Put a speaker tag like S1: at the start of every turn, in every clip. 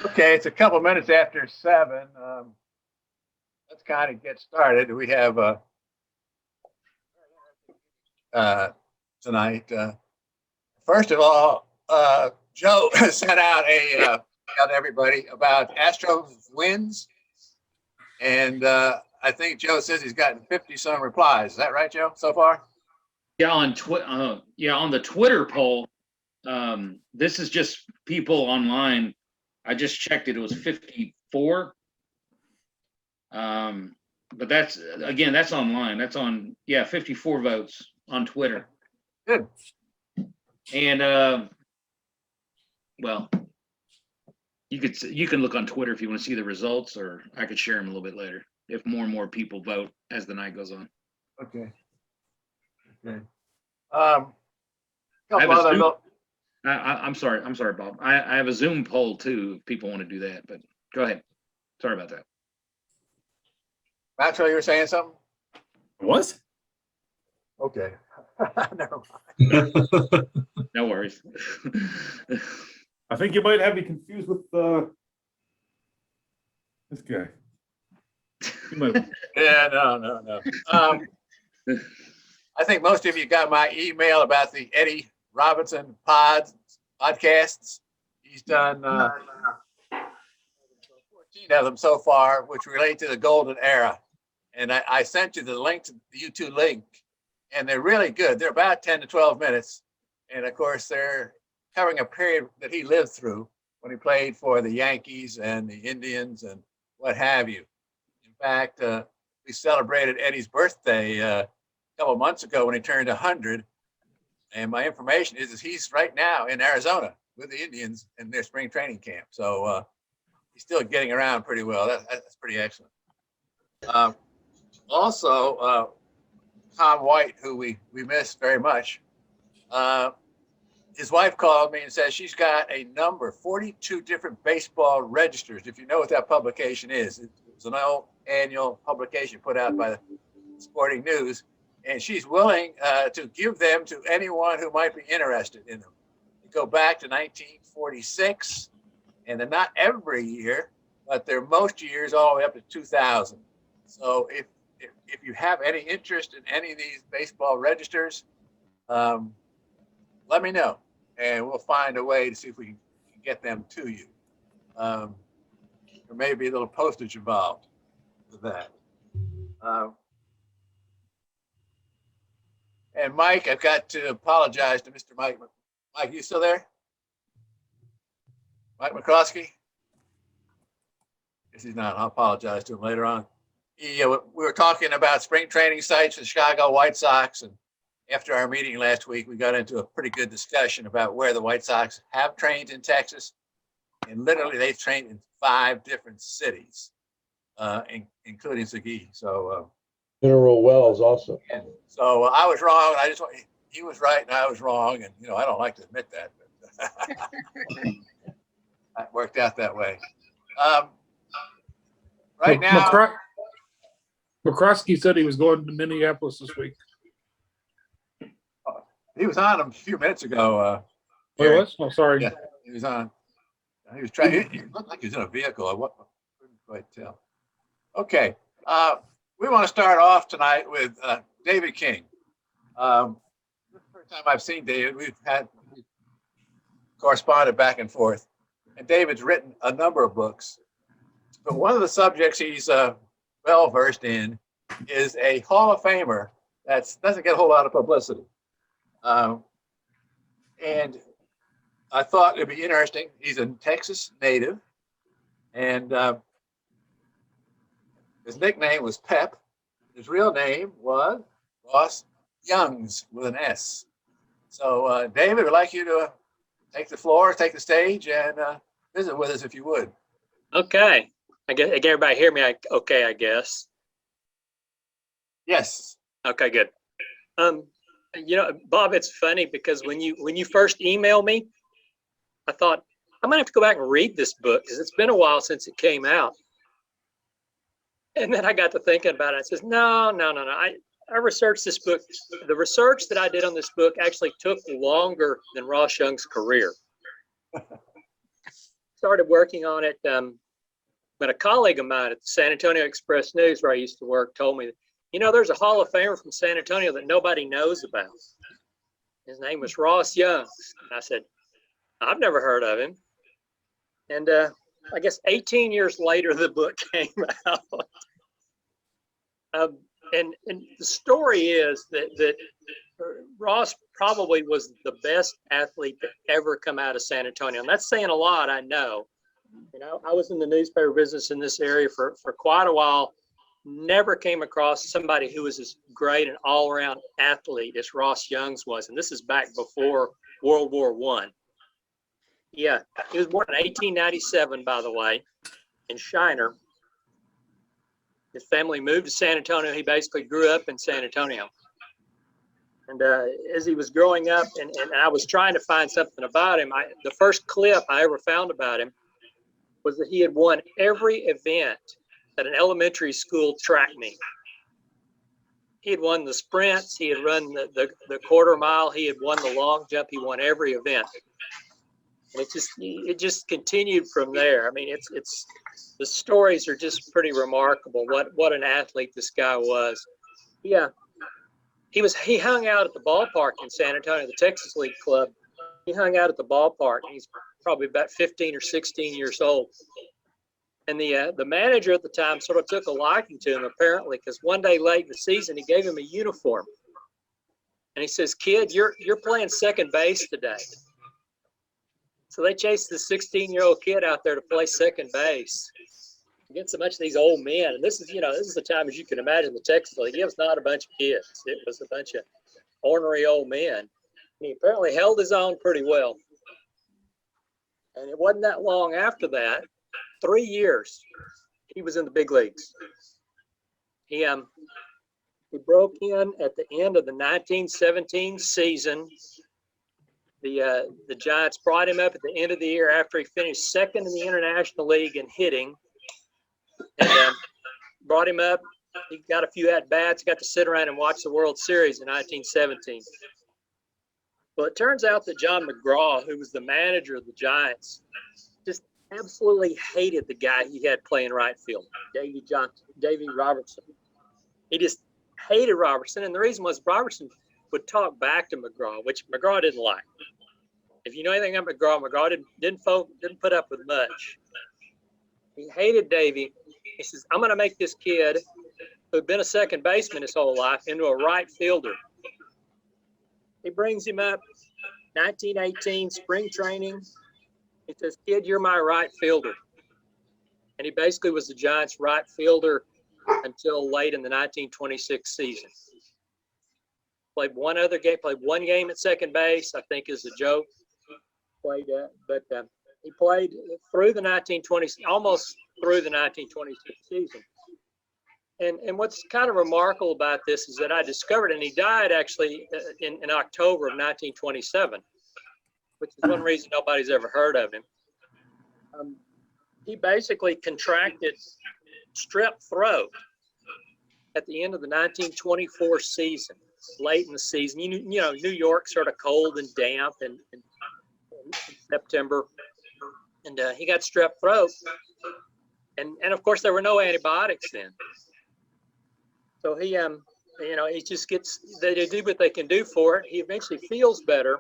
S1: Okay, it's a couple minutes after 7. Let's kind of get started. We have tonight. First of all, Joe sent out out everybody about Astros wins, and I think Joe says he's gotten 50-some replies. Is that right, Joe? So far?
S2: Yeah, on the Twitter poll. This is just people online. I just checked it. It was 54. But that's online. That's on 54 votes on Twitter.
S1: Good.
S2: And well, you can look on Twitter if you want to see the results, or I could share them a little bit later if more and more people vote as the night goes on.
S1: Okay.
S2: I'm sorry, Bob. I have a Zoom poll too if people want to do that, but go ahead. Sorry about that.
S1: Maxwell, you were saying something?
S3: What?
S1: Okay. Never mind.
S2: No worries.
S3: I think you might have me confused with this guy.
S1: Yeah, no. I think most of you got my email about the Eddie Robinson podcasts. He's done 14 of them so far, which relate to the golden era. And I sent you the link to the YouTube link, and they're really good. They're about 10 to 12 minutes. And of course, they're covering a period that he lived through when he played for the Yankees and the Indians and what have you. In fact, we celebrated Eddie's birthday a couple of months ago when he turned 100. And my information is he's right now in Arizona with the Indians in their spring training camp. So he's still getting around pretty well. That's pretty excellent. Also, Tom White, who we miss very much, his wife called me and says she's got a number, 42 different baseball registers. If you know what that publication is, it's an annual publication put out by the Sporting News, and she's willing to give them to anyone who might be interested in them. They go back to 1946, and they're not every year, but they're most years all the way up to 2000. So if you have any interest in any of these baseball registers, let me know, and we'll find a way to see if we can get them to you. There may be a little postage involved with that. And Mike, I've got to apologize to Mr. Mike. Mike, you still there? Mike McCroskey? Guess he's not. I'll apologize to him later on. We were talking about spring training sites for the Chicago White Sox, and after our meeting last week, we got into a pretty good discussion about where the White Sox have trained in Texas, and literally they've trained in 5 different cities, including Seguin. So
S4: Mineral Wells also.
S1: And so I was wrong. He was right, and I was wrong, and I don't like to admit that, but that worked out that way. Right now.
S5: McCroskey said he was going to Minneapolis this week.
S1: He was on a few minutes ago.
S5: He was? Oh, sorry.
S1: Yeah, he was on. He was trying. It looked like he was in a vehicle. I couldn't quite tell. Okay. We want to start off tonight with David King. This is the first time I've seen David. We've corresponded back and forth. And David's written a number of books. But one of the subjects he's well versed in is a Hall of Famer that doesn't get a whole lot of publicity. And I thought it'd be interesting. He's a Texas native, and his nickname was Pep. His real name was Ross Youngs with an S. So, David, I'd like you to take the floor, take the stage, and visit with us if you would.
S6: Okay. I guess everybody hear me. Okay, I guess.
S1: Yes.
S6: Okay, good. Bob, it's funny because when you first emailed me, I thought I might have to go back and read this book because it's been a while since it came out. And then I got to thinking about it. I says, no. I researched this book. The research that I did on this book actually took longer than Ross Young's career. started working on it when a colleague of mine at the San Antonio Express News, where I used to work, told me, there's a Hall of Famer from San Antonio that nobody knows about. His name was Ross Young. And I said, I've never heard of him. And I guess 18 years later, the book came out. And the story is that Ross probably was the best athlete to ever come out of San Antonio. And that's saying a lot, I know. I was in the newspaper business in this area for quite a while. Never came across somebody who was as great an all-around athlete as Ross Young's was. And this is back before World War I. Yeah, he was born in 1897, by the way, in Shiner. His family moved to San Antonio. He basically grew up in San Antonio. And as he was growing up, and I was trying to find something about him, the first clip I ever found about him was that he had won every event at an elementary school track meet. He had won the sprints. He had run the quarter mile. He had won the long jump. He won every event. And it just continued from there. I mean, it's the stories are just pretty remarkable. What an athlete this guy was. Yeah, he hung out at the ballpark in San Antonio, the Texas League Club. He hung out at the ballpark. He's probably about 15 or 16 years old. And the manager at the time sort of took a liking to him, apparently, because one day late in the season, he gave him a uniform. And he says, "Kid, you're playing second base today." So they chased this 16-year-old kid out there to play second base against a bunch of these old men. And this is the time, as you can imagine, the Texas League. It was not a bunch of kids. It was a bunch of ornery old men. And he apparently held his own pretty well. And it wasn't that long after that, 3 years, he was in the big leagues. He broke in at the end of the 1917 season. The Giants brought him up at the end of the year after he finished second in the International League in hitting, and brought him up. He got a few at-bats, got to sit around and watch the World Series in 1917. Well, it turns out that John McGraw, who was the manager of the Giants, just absolutely hated the guy he had playing right field, Davy Robertson. He just hated Robertson, and the reason was Robertson would talk back to McGraw, which McGraw didn't like. If you know anything about McGraw didn't put up with much. He hated Davy. He says, "I'm going to make this kid who'd been a second baseman his whole life into a right fielder." He brings him up, 1918 spring training. He says, "Kid, you're my right fielder." And he basically was the Giants' right fielder until late in the 1926 season. Played one game at second base, I think is a joke. But he played through the 1920s, almost through the 1926 season. And what's kind of remarkable about this is that I discovered, and he died actually in October of 1927, which is one reason nobody's ever heard of him. He basically contracted strep throat at the end of the 1924 season, late in the season. New York sort of cold and damp in September, and he got strep throat, and of course there were no antibiotics then. So he just they do what they can do for it. He eventually feels better,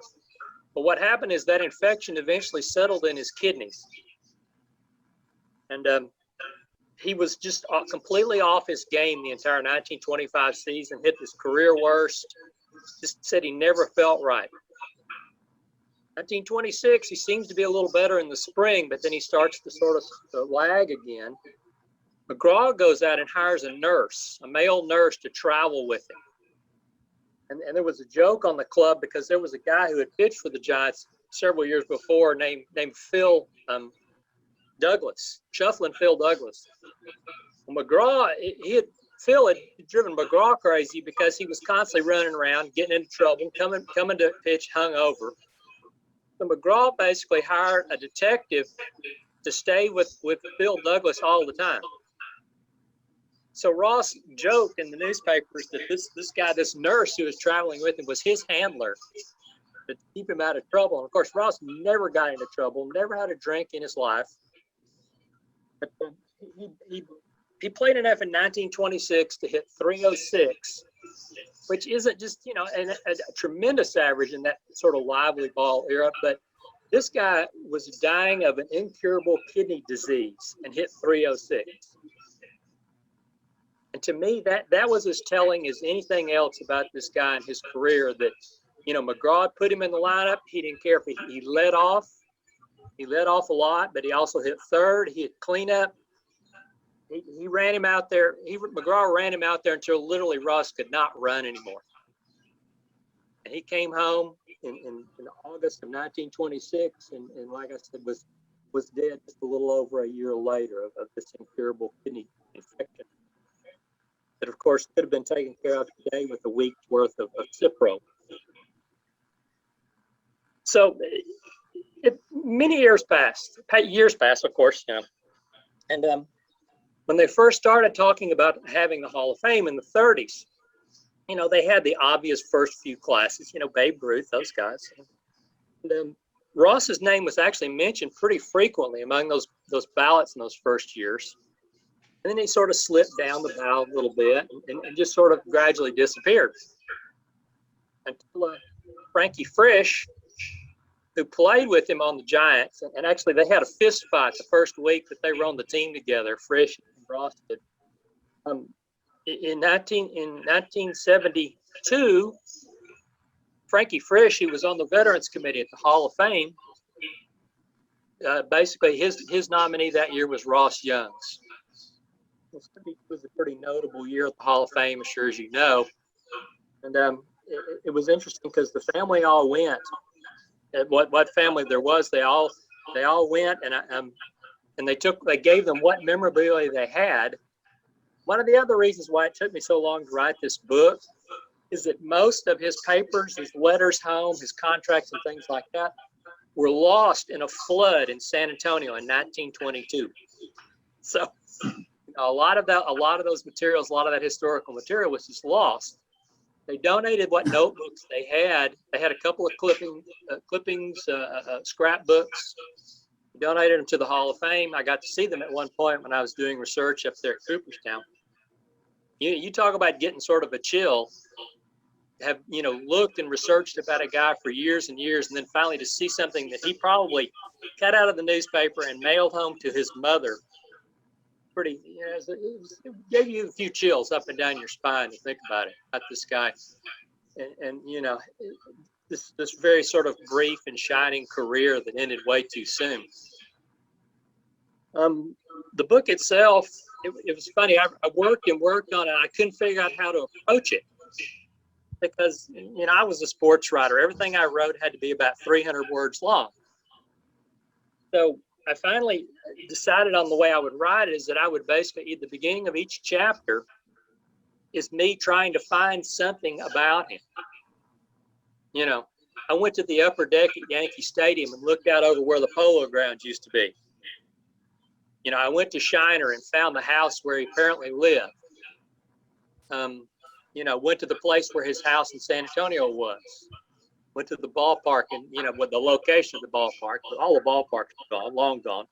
S6: but what happened is that infection eventually settled in his kidneys, and he was just completely off his game the entire 1925 season, hit his career worst, just said he never felt right. 1926, he seems to be a little better in the spring, but then he starts to sort of lag again. McGraw goes out and hires a male nurse to travel with him. And there was a joke on the club because there was a guy who had pitched for the Giants several years before named Phil Douglas, Shuffling Phil Douglas. McGraw, Phil had driven McGraw crazy because he was constantly running around, getting into trouble, coming to pitch hungover. So McGraw basically hired a detective to stay with Phil Douglas all the time. So Ross joked in the newspapers that this guy, this nurse who was traveling with him, was his handler. to keep him out of trouble. And of course, Ross never got into trouble, never had a drink in his life. But he played enough in 1926 to hit 306, which isn't just, you know, a tremendous average in that sort of lively ball era. But this guy was dying of an incurable kidney disease and hit 306. And to me, that was as telling as anything else about this guy and his career, that, you know, McGraw put him in the lineup. He didn't care if he led off. He led off a lot, but he also hit third. He hit cleanup. He ran him out there. McGraw ran him out there until literally Ross could not run anymore. And he came home in August of 1926, and like I said, was dead just a little over a year later of this incurable kidney infection that, of course, could have been taken care of today with a week's worth of Cipro. So many years passed, of course, you know, and when they first started talking about having the Hall of Fame in the 30s, you know, they had the obvious first few classes, you know, Babe Ruth, those guys. And Ross's name was actually mentioned pretty frequently among those ballots in those first years. And then he sort of slipped down the ballot a little bit and just sort of gradually disappeared until Frankie Frisch, who played with him on the Giants, and actually they had a fist fight the first week that they were on the team together, Frisch and Ross did. In 1972, Frankie Frisch, who was on the Veterans Committee at the Hall of Fame, basically his nominee that year was Ross Young's. It was a pretty notable year at the Hall of Fame, as sure as you know. And it was interesting because the family all went. What family there was, they all went, and they gave them what memorabilia they had. One of the other reasons why it took me so long to write this book is that most of his papers, his letters home, his contracts and things like that were lost in a flood in San Antonio in 1922. So a lot of those materials, a lot of that historical material was just lost. They donated what notebooks they had. They had a couple of clippings, scrapbooks. Donated them to the Hall of Fame. I got to see them at one point when I was doing research up there at Cooperstown. You talk about getting sort of a chill. Have, you know, looked and researched about a guy for years and years, and then finally to see something that he probably cut out of the newspaper and mailed home to his mother. Pretty, you know, it gave you a few chills up and down your spine to think about it, about this guy, and you know, this very sort of brief and shining career that ended way too soon. The book itself, it was funny. I worked on it. I couldn't figure out how to approach it because, you know, I was a sports writer. Everything I wrote had to be about 300 words long. So I finally decided on the way I would write it is that I would basically, at the beginning of each chapter, is me trying to find something about him. You know, I went to the upper deck at Yankee Stadium and looked out over where the Polo Grounds used to be. You know, I went to Shiner and found the house where he apparently lived. You know, went to the place where his house in San Antonio was. Went to the ballpark and, you know, with the location of the ballpark, but all the ballparks are gone, long gone.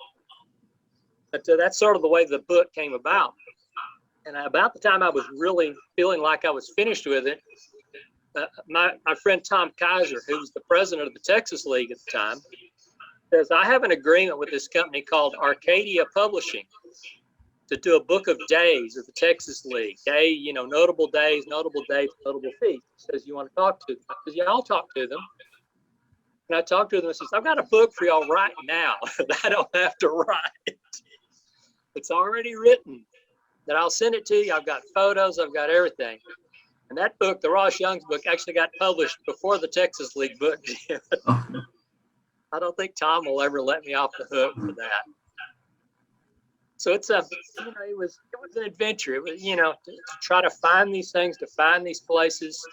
S6: But that's sort of the way the book came about. And about the time I was really feeling like I was finished with it, my friend Tom Kaiser, who was the president of the Texas League at the time, says, I have an agreement with this company called Arcadia Publishing to do a book of days of the Texas League. Day, you know, notable days, notable dates, notable feats. He says, you want to talk to them? I says, yeah, I'll talk to them. And I talked to them and says, I've got a book for y'all right now that I don't have to write. It's already written. That I'll send it to you. I've got photos. I've got everything. And that book, the Ross Young's book, actually got published before the Texas League book did. I don't think Tom will ever let me off the hook for that. So it's you know, it was an adventure. It was, you know, to try to find these things, to find these places,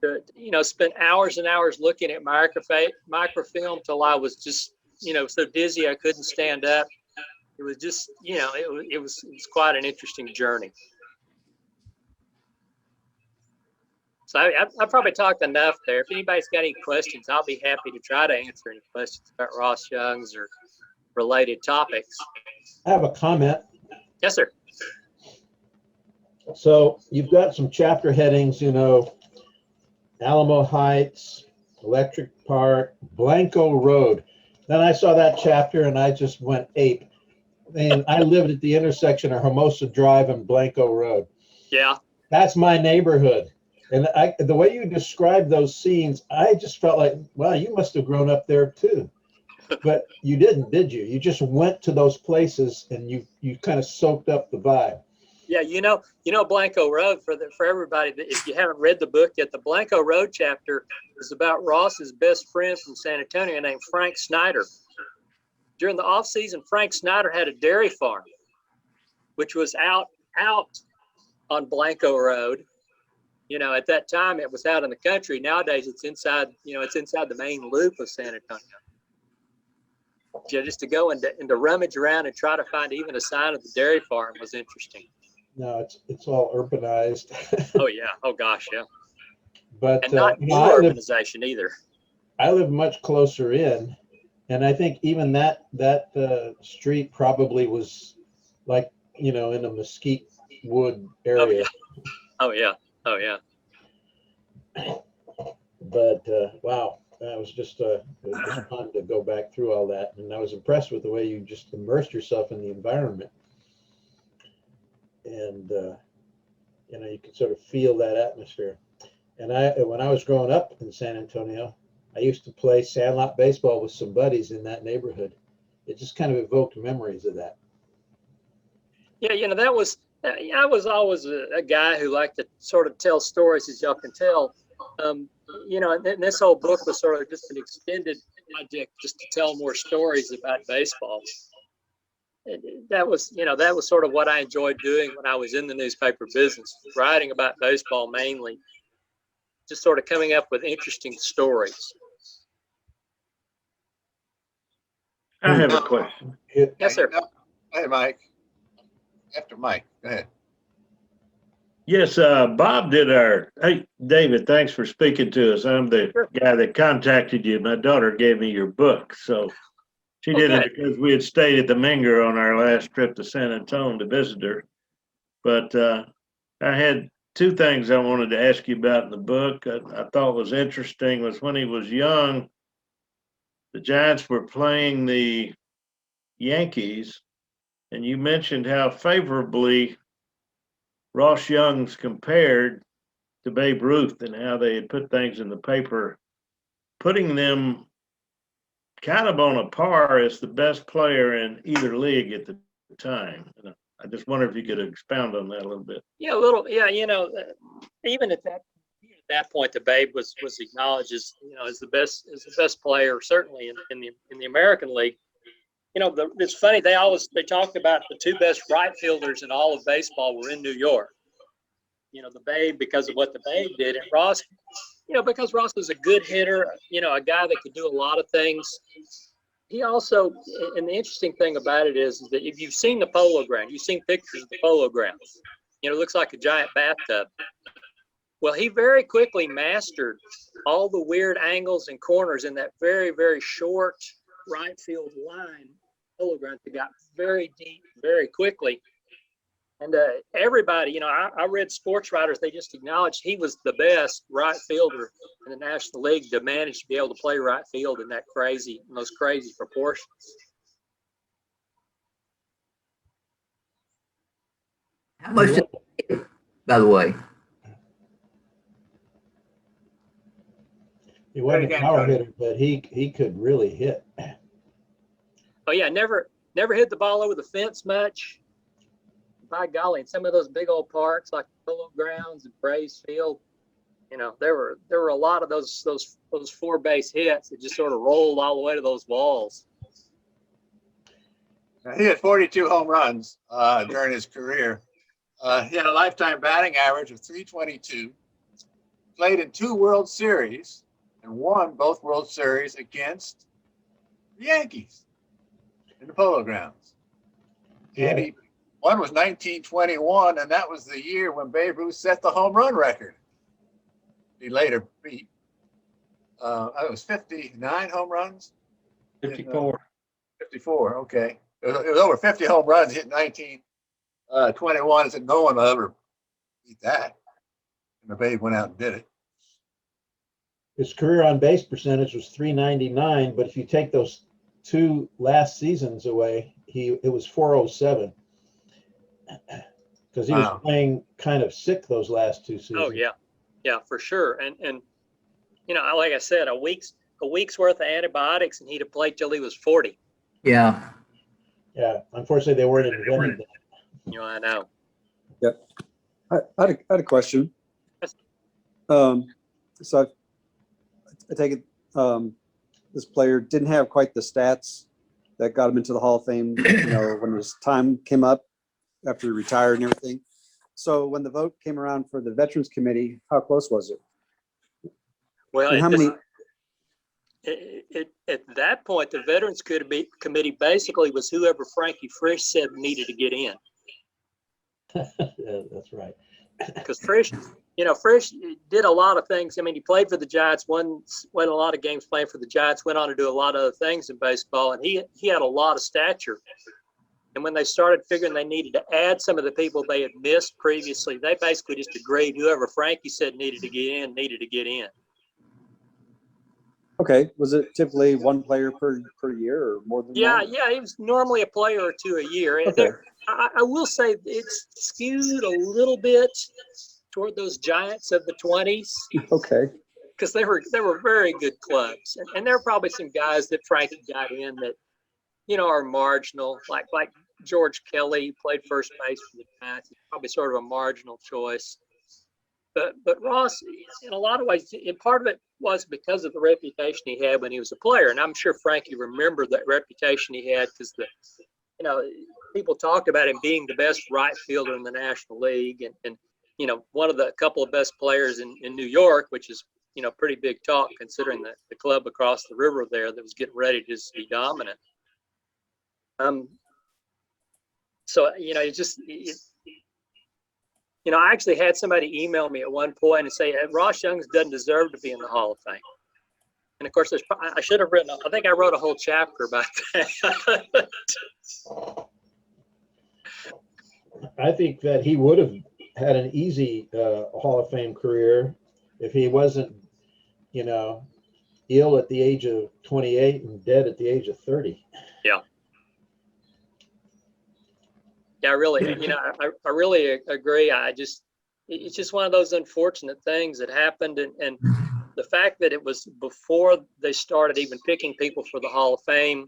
S6: to, you know, spend hours and hours looking at microfilm till I was just, you know, so dizzy I couldn't stand up. It was just, you know, it was quite an interesting journey. So I probably talked enough there. If anybody's got any questions, I'll be happy to try to answer any questions about Ross Young's or related topics.
S4: I have a comment.
S6: Yes, sir.
S4: So you've got some chapter headings, Alamo Heights, Electric Park, Blanco Road. Then I saw that chapter and I just went ape. And I lived at the intersection of Hermosa Drive and Blanco Road.
S6: Yeah.
S4: That's my neighborhood. And the way you described those scenes, I just felt like, wow, you must have grown up there too. But you didn't, did you? You just went to those places and you kind of soaked up the vibe.
S6: Yeah, Blanco Road for everybody. If you haven't read the book yet, the Blanco Road chapter is about Ross's best friend from San Antonio named Frank Snyder. During the off season, Frank Snyder had a dairy farm, which was out on Blanco Road. At that time it was out in the country. Nowadays it's inside. It's inside the main loop of San Antonio. Just to go and to rummage around and try to find even a sign of the dairy farm was interesting.
S4: No, it's all urbanized.
S6: Oh yeah. Oh gosh, yeah.
S4: But
S6: And not new urbanization either.
S4: I live much closer in, and I think even that street probably was like in a mesquite wood area.
S6: Oh yeah. Oh yeah.
S4: But wow, that was just it was fun to go back through all that, and I was impressed with the way you just immersed yourself in the environment. And you can sort of feel that atmosphere. And when I was growing up in San Antonio, I used to play sandlot baseball with some buddies in that neighborhood. It just kind of evoked memories of that.
S6: Yeah, I was always a guy who liked to sort of tell stories, as y'all can tell. And this whole book was sort of just an extended project just to tell more stories about baseball. That was sort of what I enjoyed doing when I was in the newspaper business, writing about baseball mainly, just sort of coming up with interesting stories.
S3: I have a question.
S6: Yes, sir.
S1: Hey, Mike. After Mike, go ahead.
S3: Yes, Bob did hey, David, thanks for speaking to us. I'm the guy that contacted you. My daughter gave me your book. So she did it because we had stayed at the Minger on our last trip to San Antonio to visit her. But I had two things I wanted to ask you about in the book. I thought was interesting was when he was young, the Giants were playing the Yankees, and you mentioned how favorably Ross Young's compared to Babe Ruth and how they had put things in the paper, putting them kind of on a par as the best player in either league at the time. And I just wonder if you could expound on that a little bit.
S6: Yeah, a little. Yeah, even at that point, the Babe was acknowledged as as the best player, certainly in the American League. It's funny, they talked about the two best right fielders in all of baseball were in New York. The Babe because of what the Babe did, and Ross, because Ross was a good hitter, a guy that could do a lot of things. He also, and the interesting thing about it is that if you've seen the Polo Ground, you've seen pictures of the Polo Grounds. It looks like a giant bathtub. Well, he very quickly mastered all the weird angles and corners in that very, very short right field line. Polo Ground that got very deep very quickly. And everybody, I read sports writers, they just acknowledged he was the best right fielder in the National League to manage to be able to play right field in those crazy proportions.
S7: How much did he hit, by the way?
S4: He wasn't a power hitter, but he could really hit.
S6: Oh yeah, never hit the ball over the fence much. By golly, in some of those big old parks like Polo Grounds and Braves Field, there were a lot of those 4-base hits that just sort of rolled all the way to those walls.
S1: He had 42 home runs during his career. He had a lifetime batting average of .322. Played in 2 World Series and won both World Series against the Yankees in the Polo Grounds. And one was 1921, and that was the year when Babe Ruth set the home run record. he later beat. It was 59 home runs.
S3: 54.
S1: 54. Okay, it was over 50 home runs. Hit 1921. Said no one will ever beat that. And the Babe went out and did it.
S4: His career on base percentage was 399, but if you take those 2 last seasons away, it was 407. Because he was playing kind of sick those last 2 seasons.
S6: Oh yeah, for sure. And you know, like I said, a week's worth of antibiotics, and he'd have played till he was 40.
S7: Yeah.
S4: Yeah, unfortunately, they weren't invented then.
S6: You know, I know.
S8: Yep. I had a question.
S6: Yes.
S8: So I take it this player didn't have quite the stats that got him into the Hall of Fame, you know, when his time came up after he retired and everything. So when the vote came around for the Veterans Committee, how close was it?
S6: Well,
S8: And how many?
S6: At that point, the Veterans Committee basically was whoever Frankie Frisch said needed to get in.
S4: Yeah, that's right.
S6: Because Frisch did a lot of things. I mean, he played for the Giants, won a lot of games playing for the Giants, went on to do a lot of other things in baseball, and he had a lot of stature. And when they started figuring they needed to add some of the people they had missed previously, they basically just agreed whoever Frankie said needed to get in.
S8: Okay, was it typically one player per year or more than
S6: Yeah,
S8: one?
S6: yeah, he was normally a player or two a year.
S8: Okay.
S6: I will say it's skewed a little bit toward those Giants of the 20s.
S8: Okay.
S6: Because they were very good clubs, and there are probably some guys that Frankie got in that, you know, are marginal, like George Kelly, played first base for the Giants. He's probably sort of a marginal choice. But Ross, in a lot of ways, and part of it was because of the reputation he had when he was a player, and I'm sure Frankie remembered that reputation he had because people talked about him being the best right fielder in the National League, and you know, one of the couple of best players in New York, which is, you know, pretty big talk considering the club across the river there that was getting ready to just be dominant. So, you know, I actually had somebody email me at one point and say, Ross Young doesn't deserve to be in the Hall of Fame. And of course, I should have I think I wrote a whole chapter about that.
S4: I think that he would have had an easy Hall of Fame career if he wasn't, you know, ill at the age of 28 and dead at the age of 30.
S6: Yeah, I really, you know, I really agree. It's just one of those unfortunate things that happened. And the fact that it was before they started even picking people for the Hall of Fame,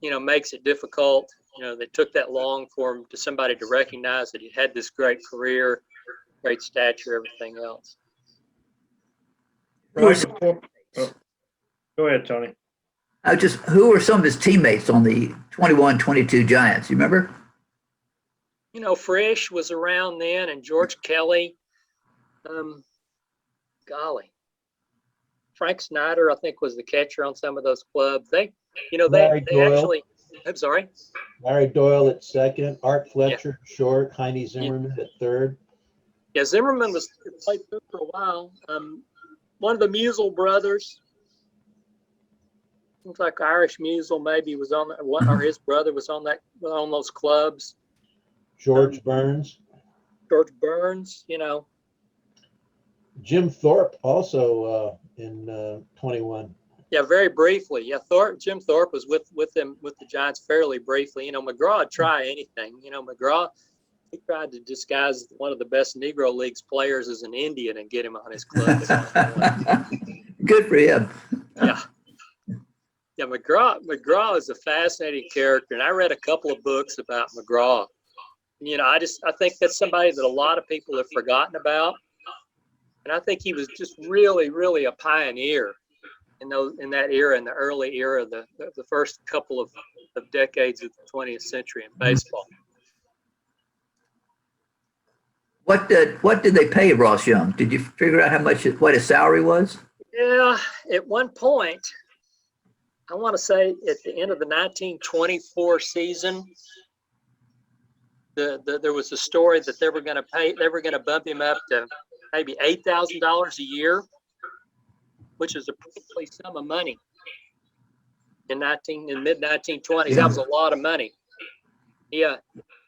S6: you know, makes it difficult. You know, they took that long for him to somebody to recognize that he had this great career, great stature, everything else.
S3: Go ahead, Tony.
S7: Who were some of his teammates on the 21-22 Giants? You remember?
S6: You know, Frisch was around then, and George Kelly. Frank Snyder, I think, was the catcher on some of those clubs. They actually. I'm sorry.
S4: Larry Doyle at second, Art Fletcher short, Heine Zimmerman at third.
S6: Yeah, Zimmerman played for a while. One of the Musial brothers, looks like Irish Musial, maybe was on that one, or his brother was on those clubs.
S4: George Burns.
S6: George Burns, you know.
S4: Jim Thorpe also in 21.
S6: Yeah, very briefly. Yeah, Jim Thorpe was with them with the Giants fairly briefly. You know, McGraw would try anything. You know, McGraw, he tried to disguise one of the best Negro Leagues players as an Indian and get him on his club.
S7: Good for him.
S6: Yeah. Yeah, McGraw is a fascinating character, and I read a couple of books about McGraw. You know, I think that's somebody that a lot of people have forgotten about, and I think he was just really, really a pioneer in that era, in the early era, the first couple of decades of the 20th century in baseball.
S7: What did they pay Ross Young? Did you figure out what his salary was?
S6: Yeah, at one point, I want to say at the end of the 1924 season, there was a story that they were going to bump him up to maybe $8,000 a year, which is a princely sum of money in mid 1920s. That was a lot of money. Yeah.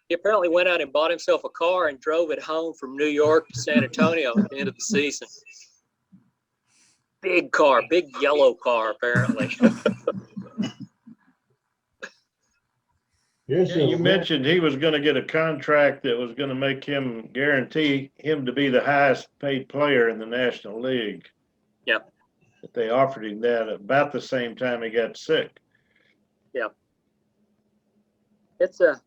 S6: He apparently went out and bought himself a car and drove it home from New York to San Antonio at the end of the season. Big car, big yellow car, apparently.
S3: Yeah, you mentioned he was going to get a contract that was going to make him guarantee him to be the highest paid player in the National League.
S6: Yep.
S3: But they offered him that about the same time he got sick.
S6: Yeah. It's some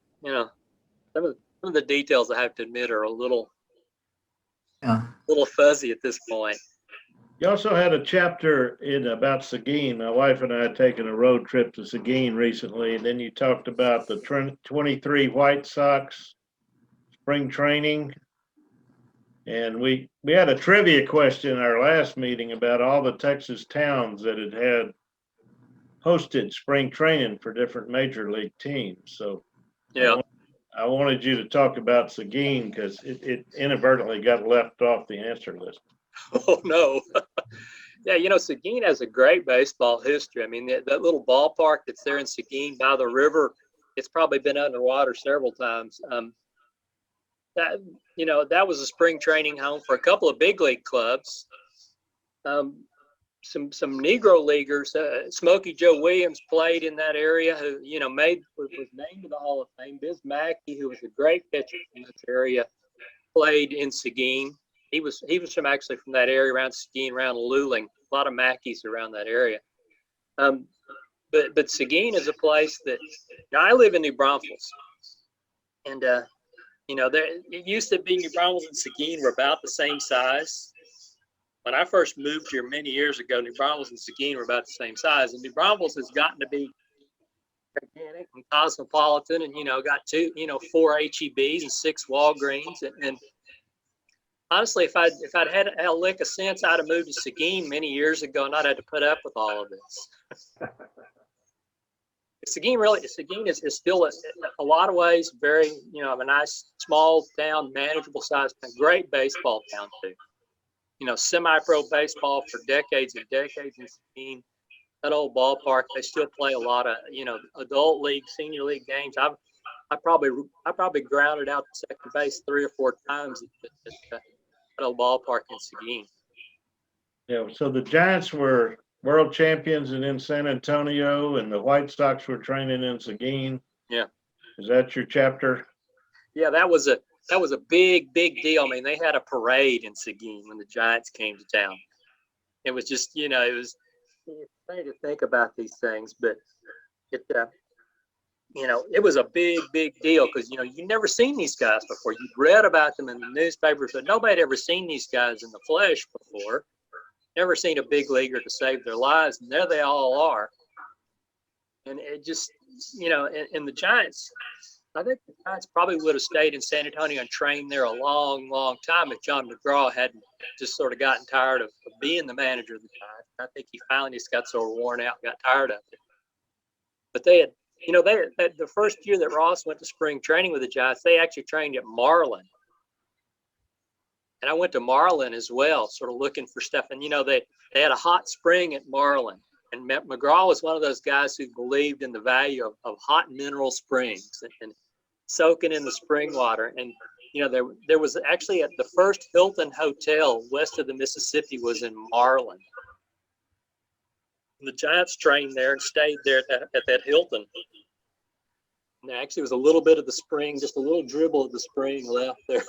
S6: of the details I have to admit are a little fuzzy at this point.
S3: You also had a chapter about Seguin. My wife and I had taken a road trip to Seguin recently, and then you talked about the 23 White Sox spring training. And we had a trivia question in our last meeting about all the Texas towns that had hosted spring training for different major league teams. So
S6: yeah,
S3: I wanted you to talk about Seguin because it inadvertently got left off the answer list.
S6: Oh no. Yeah, Seguin has a great baseball history. I mean, that little ballpark that's there in Seguin by the river, it's probably been underwater several times. That was a spring training home for a couple of big league clubs. Some Negro leaguers, Smokey Joe Williams played in that area, who, was named to the Hall of Fame. Biz Mackey, who was a great pitcher in this area, played in Seguin. He was from that area around Seguin, around Luling. A lot of Mackeys around that area. But Seguin is a place that, I live in New Braunfels, and it used to be New Braunfels and Seguin were about the same size. When I first moved here many years ago, New Braunfels and Seguin were about the same size, and New Braunfels has gotten to be gigantic and cosmopolitan, and got 4 HEBs and 6 Walgreens, and honestly, if I'd had a lick of sense, I'd have moved to Seguin many years ago, and I'd had to put up with all of this. Seguin is still a lot of ways very, a nice small town, manageable size, great baseball town too. Semi-pro baseball for decades and decades in Seguin. That old ballpark, they still play a lot of, adult league, senior league games. I probably grounded out to second base 3 or 4 times at that old ballpark in Seguin.
S3: Yeah, so the Giants were world champions and in San Antonio, and the White Sox were training in Seguin.
S6: Yeah.
S3: Is that your chapter?
S6: Yeah, that was a big deal. I mean, they had a parade in Seguin when the Giants came to town. It was just, it was funny to think about these things, but it was a big deal because, you'd never seen these guys before. You'd read about them in the newspapers, but nobody had ever seen these guys in the flesh before. Never seen a big leaguer to save their lives, and there they all are. And it just, and the Giants, I think the Giants probably would have stayed in San Antonio and trained there a long time if John McGraw hadn't just sort of gotten tired of being the manager of the Giants. I think he finally just got so worn out, got tired of it. But they had, the first year that Ross went to spring training with the Giants, they actually trained at Marlin. And I went to Marlin as well, sort of looking for stuff. And, they had a hot spring at Marlin. And McGraw was one of those guys who believed in the value of hot mineral springs and soaking in the spring water. And, there was actually the first Hilton Hotel west of the Mississippi was in Marlin. And the Giants trained there and stayed there at that Hilton. And there actually was a little bit of the spring, just a little dribble of the spring left there.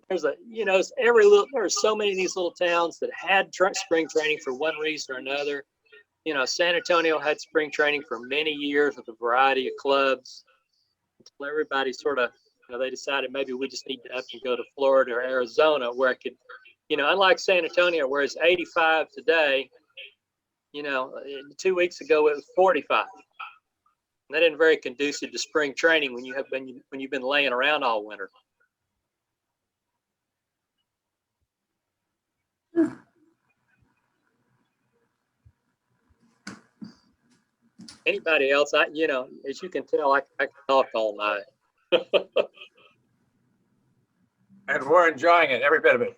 S6: There are so many of these little towns that had spring training for one reason or another. San Antonio had spring training for many years with a variety of clubs until everybody sort of, they decided maybe we just need to up and go to Florida or Arizona where it could, unlike San Antonio where it's 85 today, 2 weeks ago it was 45. And that isn't very conducive to spring training when you've been laying around all winter. Anybody else, as you can tell, I can talk all night.
S1: And we're enjoying it, every bit of it.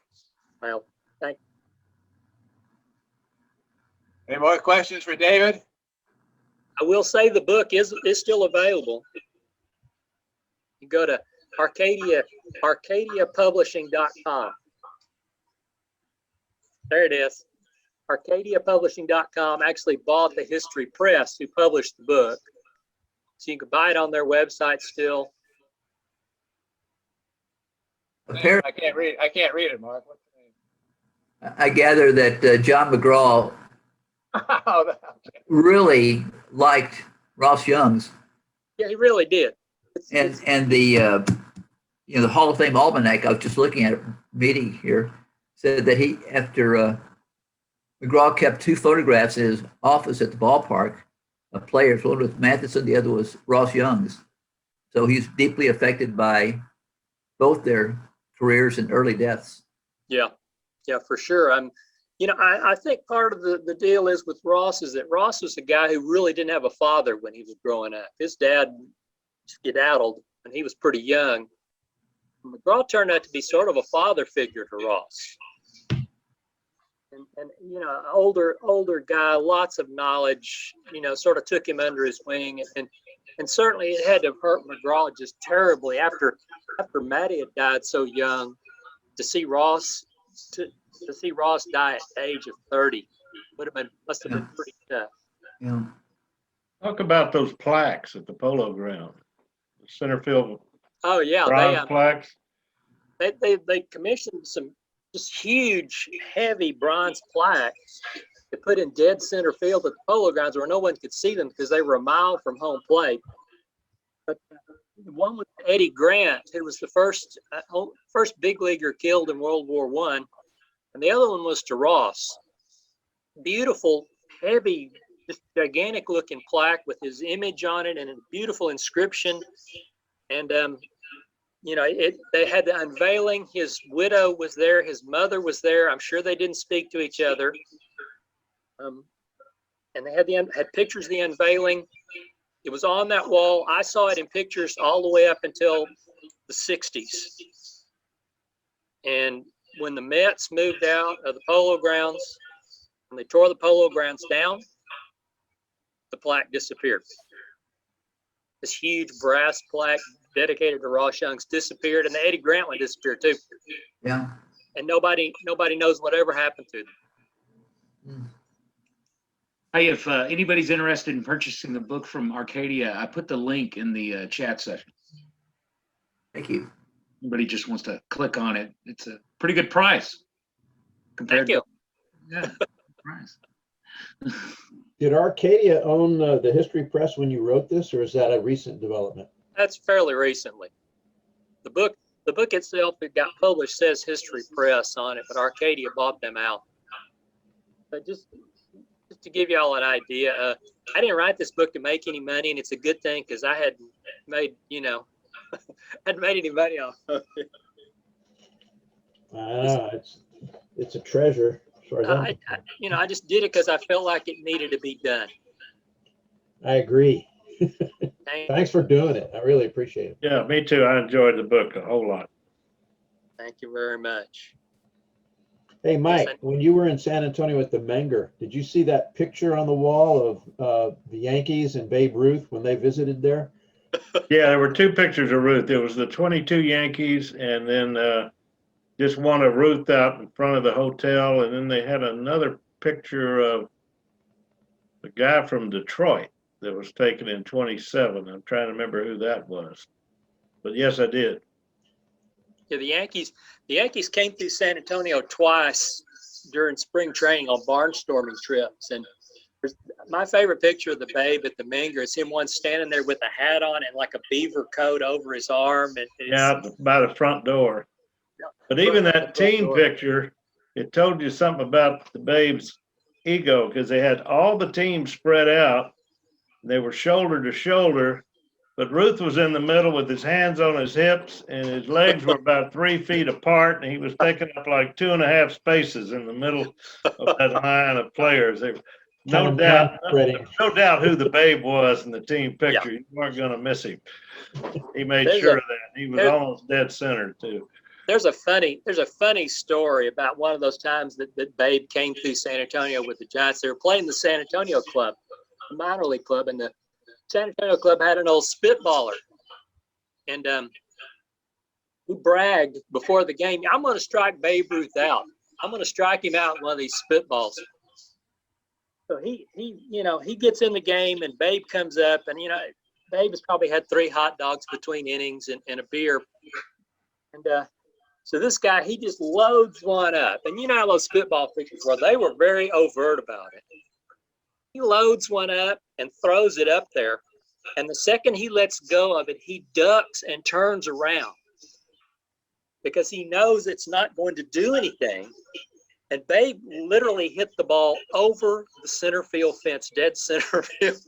S6: Well, thank
S1: Any more questions for David?
S6: I will say the book is still available. You go to arcadiapublishing.com. There it is. arcadiapublishing.com actually bought the History Press who published the book. So you can buy it on their website still.
S7: Apparently,
S1: I can't read it, Mark. What's the name?
S7: I gather that John McGraw
S1: Oh,
S7: really liked Ross Young's,
S6: Yeah, he really did.
S7: and the the Hall of Fame Almanac. I was just looking at it, meeting here, said that he, after McGraw kept 2 photographs in his office at the ballpark of players. One was Matheson, the other was Ross Young's. So he's deeply affected by both their careers and early deaths.
S6: Yeah, for sure. I think part of the deal is with Ross is that Ross was a guy who really didn't have a father when he was growing up. His dad skedaddled when he was pretty young. McGraw turned out to be sort of a father figure to Ross. And older guy, lots of knowledge, sort of took him under his wing. And certainly it had to have hurt McGraw just terribly after Matty had died so young. To see Ross die at the age of 30 must have been pretty tough.
S7: Yeah.
S3: Talk about those plaques at the Polo Ground, the center field
S6: Oh yeah,
S3: bronze plaques.
S6: they commissioned some just huge, heavy bronze plaques to put in dead center field at the Polo Grounds where no one could see them because they were a mile from home plate. But the one with Eddie Grant, who was the first big leaguer killed in World War I, and the other one was to Ross. Beautiful, heavy, just gigantic looking plaque with his image on it and a beautiful inscription. And they had the unveiling. His widow was there. His mother was there. I'm sure they didn't speak to each other. And they had pictures of the unveiling. It was on that wall. I saw it in pictures all the way up until the 60s. And when the Mets moved out of the Polo Grounds, when they tore the Polo Grounds down, the plaque disappeared. This huge brass plaque dedicated to Ross Young's disappeared, and the Eddie Grant one disappeared too.
S7: Yeah.
S6: And nobody knows whatever happened to them.
S2: Hey, if anybody's interested in purchasing the book from Arcadia, I put the link in the chat session.
S7: Thank you.
S2: Anybody just wants to click on it, it's a pretty good price.
S6: Thank you.
S2: Yeah, price.
S4: Did Arcadia own the History Press when you wrote this, or is that a recent development?
S6: That's fairly recently. The book itself, it got published, says History Press on it, but Arcadia bought them out. But just to give you all an idea, I didn't write this book to make any money, and it's a good thing because I hadn't made, hadn't made any money off of it.
S4: It's a treasure. As far as
S6: I just did it because I felt like it needed to be done.
S4: I agree. Thanks for doing it. I really appreciate it.
S3: Yeah, me too. I enjoyed the book a whole lot.
S6: Thank you very much.
S4: Hey, Mike, when you were in San Antonio at the Menger, did you see that picture on the wall of the Yankees and Babe Ruth when they visited there?
S3: Yeah, there were 2 pictures of Ruth. It was the 22 Yankees, and then just one of Ruth out in front of the hotel, and then they had another picture of the guy from Detroit that was taken in 27. I'm trying to remember who that was. But yes, I did.
S6: Yeah, the Yankees came through San Antonio twice during spring training on barnstorming trips. And my favorite picture of the Babe at the Menger is him one standing there with a hat on and like a beaver coat over his arm. And
S3: Yeah, by the front door. But even that team picture, it told you something about the Babe's ego, because they had all the teams spread out. They were shoulder to shoulder, but Ruth was in the middle with his hands on his hips, and his legs were about 3 feet apart, and he was taking up like 2.5 spaces in the middle of that line of players. No doubt who the Babe was in the team picture. You weren't going to miss him. He made sure of that. He was almost dead center too.
S6: there's a funny story about one of those times that Babe came through San Antonio with the Giants. They were playing the San Antonio club, the minor league club, and the San Antonio club had an old spitballer. And he bragged before the game, I'm going to strike Babe Ruth out. I'm going to strike him out in one of these spitballs. So he gets in the game, and Babe comes up, and Babe has probably had 3 hot dogs between innings and a beer. And so this guy, he just loads one up. And how those spitball pitchers were, they were very overt about it. He loads one up and throws it up there. And the second he lets go of it, he ducks and turns around because he knows it's not going to do anything. And Babe literally hit the ball over the center field fence, dead center field.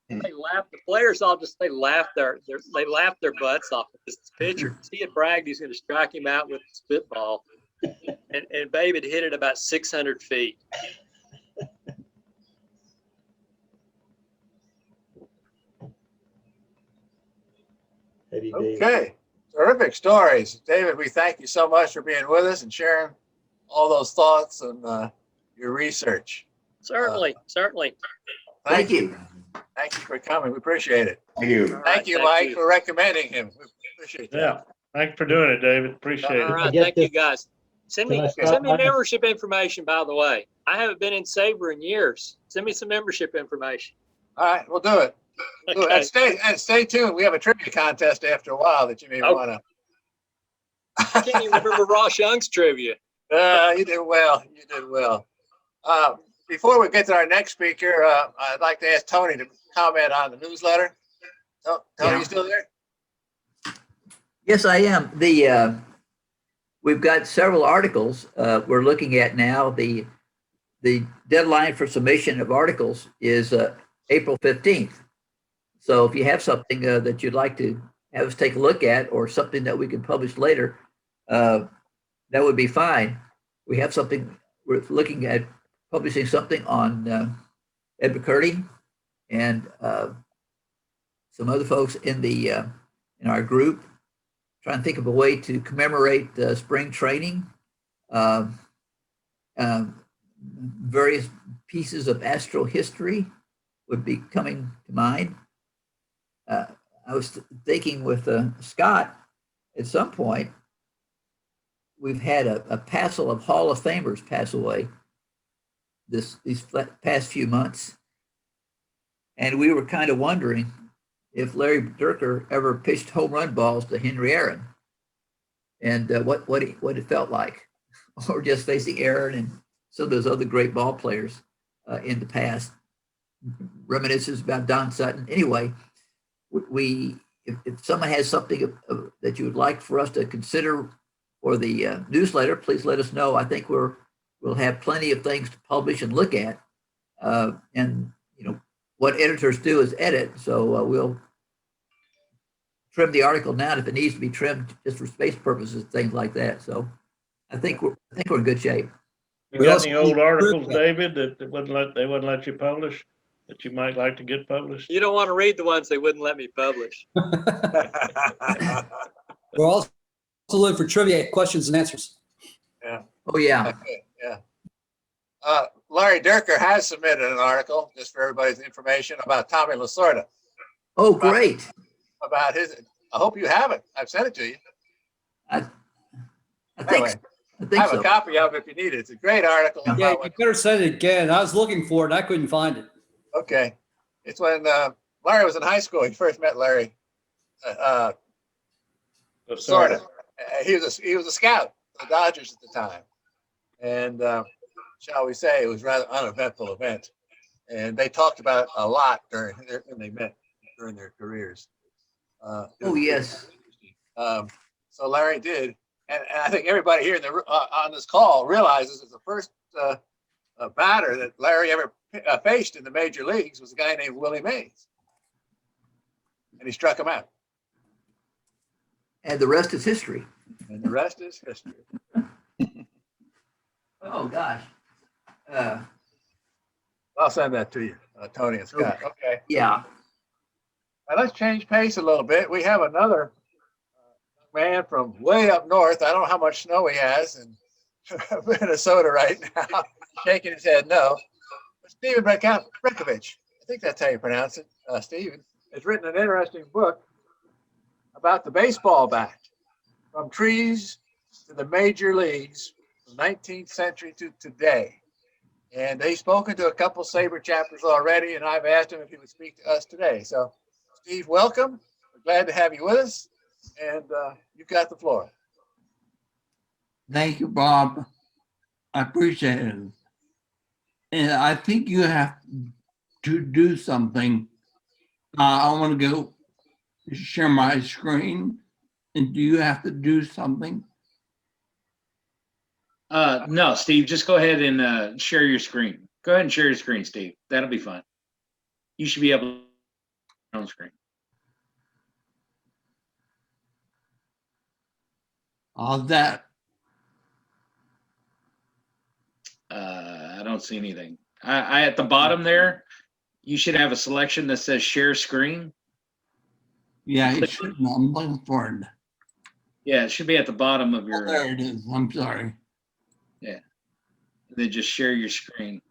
S6: They laughed. The players all they laughed their butts off at this pitcher. He had bragged he's going to strike him out with a spitball, and Babe had hit it about 600 feet.
S4: Eddie Davis.
S1: Okay, terrific stories. David, we thank you so much for being with us and sharing all those thoughts and your research.
S6: Certainly.
S7: Thank you.
S1: Thank you for coming. We appreciate it.
S3: Thank you.
S1: Thank you, Mike, for recommending him. We appreciate that.
S3: Yeah, thanks for doing it, David. Appreciate
S6: All
S3: it.
S6: right,
S4: Get
S6: thank you
S4: this-
S6: guys. Send me
S4: Can I start my-
S6: membership information, by the way. I haven't been in SABR in years. Send me some membership information.
S1: All right, we'll do it. Do it.
S6: Okay.
S1: And stay tuned. We have a trivia contest after a while that you may
S6: Oh.
S1: want
S6: I can't even remember Ross Young's trivia.
S1: to. You did well. You did well. Before we get to our next speaker, I'd like to ask Tony to comment on the newsletter. Tony,
S7: Yeah.
S1: you still there?
S7: Yes, I am. We've got several articles we're looking at now. The deadline for submission of articles is April 15th. So if you have something that you'd like to have us take a look at, or something that we can publish later, that would be fine. We have something, we're looking at publishing something on Ed McCurdy and some other folks in our group, trying to think of a way to commemorate spring training. Various pieces of astro history would be coming to mind. I was thinking with Scott, at some point, we've had a passel of Hall of Famers pass away these past few months. And we were kind of wondering if Larry Dierker ever pitched home run balls to Henry Aaron, and what it felt like, or just facing Aaron and some of those other great ball players in the past. Reminiscences about Don Sutton. Anyway, if someone has something that you would like for us to consider for the newsletter, please let us know. I think we'll have plenty of things to publish and look at, and what editors do is edit. So we'll trim the article down if it needs to be trimmed, just for space purposes, things like that. So I think we're in good shape.
S3: You got any old articles, David, that they wouldn't let you publish, that you might like to get published?
S6: You don't want to read the ones they wouldn't let me publish.
S9: We're also looking for trivia questions and answers.
S7: Oh yeah.
S1: Okay, yeah. Larry Dierker has submitted an article, just for everybody's information, about Tommy Lasorda.
S7: Oh great.
S1: About his, I hope you have it. I've sent it to you.
S7: I think
S1: Anyway,
S7: I
S1: I
S7: think
S1: have
S7: so.
S1: a copy of it if you need it. It's a great article.
S9: Yeah,
S1: about
S9: you
S1: what-
S9: better send it again. I was looking for it and I couldn't find it.
S1: Okay. It's when Larry was in high school. He first met Larry Lasorda. He was a scout for the Dodgers at the time. And shall we say, it was a rather uneventful event. And they talked about it a lot when they met during their careers.
S7: Oh yes.
S1: So Larry did, and I think everybody here on this call realizes that the first batter that Larry ever faced in the major leagues was a guy named Willie Mays, and he struck him out.
S7: And the rest is history.
S1: And the rest is history.
S7: Oh gosh.
S1: I'll send that to you, Tony and Scott. Okay.
S7: Yeah.
S1: Now let's change pace a little bit. We have another man from way up north. I don't know how much snow he has in Minnesota right now, shaking his head no. But Stephen Brekovich, I think that's how you pronounce it, Stephen, has written an interesting book about the baseball bat, from trees to the major leagues, from 19th century to today. And he's spoken to a couple SABR chapters already, and I've asked him if he would speak to us today. So, Steve, welcome. We're glad to have you with us, and you've got the floor.
S10: Thank you, Bob. I appreciate it. And I think you have to do something. I want to go share my screen. And do you have to do something?
S2: No, Steve, just go ahead and share your screen. Go ahead and share your screen, Steve. That'll be fine. You should be able to on screen.
S10: How's that?
S2: I don't see anything. I at the bottom there, you should have a selection that says share screen.
S10: Yeah, it should. I'm looking for it.
S2: Yeah, it should be at the bottom of
S10: Oh,
S2: your.
S10: there it is. I'm sorry.
S2: Yeah. And then just share your screen.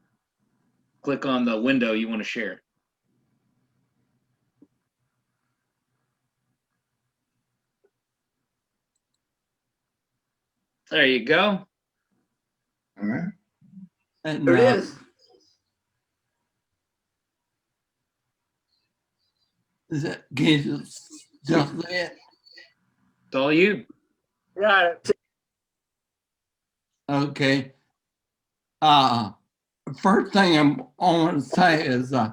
S2: Click on the window you want to share. There you go.
S10: All right. And,
S7: There it is.
S10: Is that, can you just say it?
S2: It's all you.
S1: Got it.
S10: Okay. First thing I want to say is I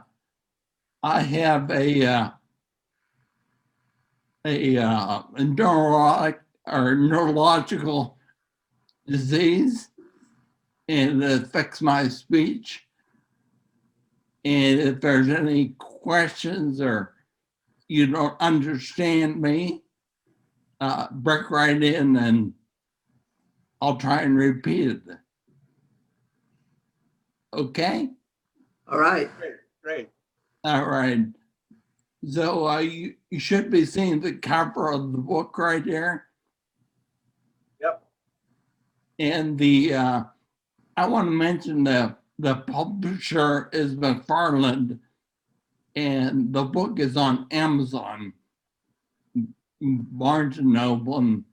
S10: have a neurological disease, and it affects my speech. And if there's any questions or you don't understand me, break right in and I'll try and repeat it. Okay?
S7: All right.
S1: Great.
S10: All right. So you should be seeing the cover of the book right here.
S1: Yep.
S10: And I want to mention the publisher is McFarland, and the book is on Amazon, Barnes and Noble, and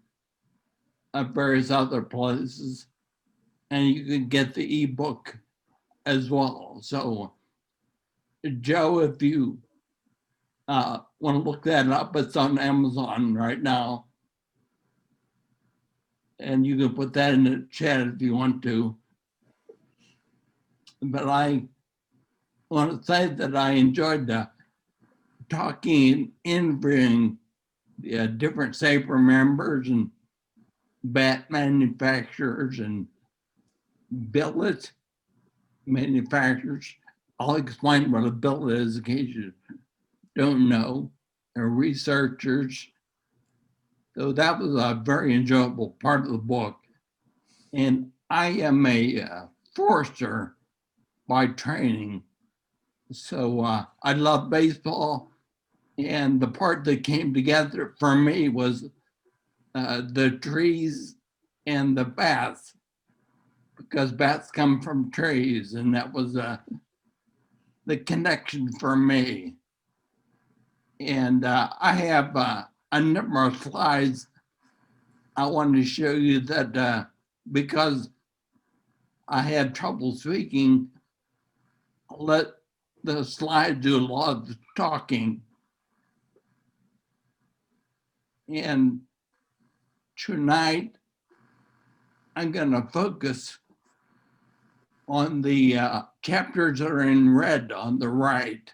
S10: various other places. And you can get the ebook as well. So, Joe, if you want to look that up, it's on Amazon right now. And you can put that in the chat if you want to. But I want to say that I enjoyed talking and interviewing different SABR members and bat manufacturers and billet manufacturers. I'll explain what a billet is in case you don't know, or researchers. So that was a very enjoyable part of the book. And I am a forester by training. So I love baseball. And the part that came together for me was the trees and the bats, because bats come from trees, and that was the connection for me. And I have a number of slides I want to show you that because I had trouble speaking, I'll let the slide do a lot of the talking. And tonight, I'm going to focus on the chapters that are in red on the right.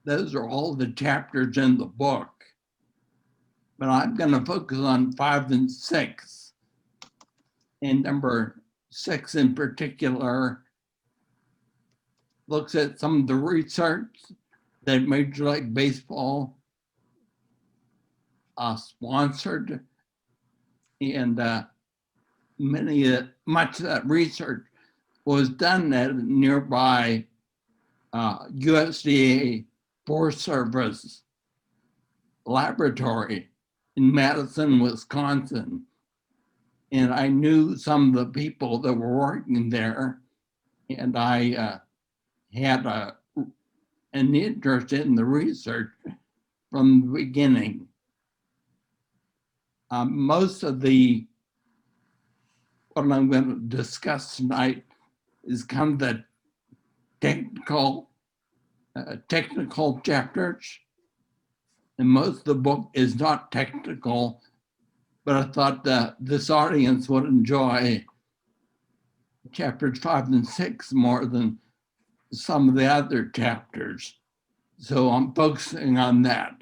S10: Those are all the chapters in the book. But I'm going to focus on 5 and 6. And number 6 in particular looks at some of the research that Major League Baseball sponsored, and much of that research was done at a nearby USDA Forest Service laboratory. in Madison, Wisconsin. And I knew some of the people that were working there, and I had an interest in the research from the beginning. Most of what I'm going to discuss tonight is kind of the technical chapters. And most of the book is not technical, but I thought that this audience would enjoy chapters 5 and 6 more than some of the other chapters. So I'm focusing on that.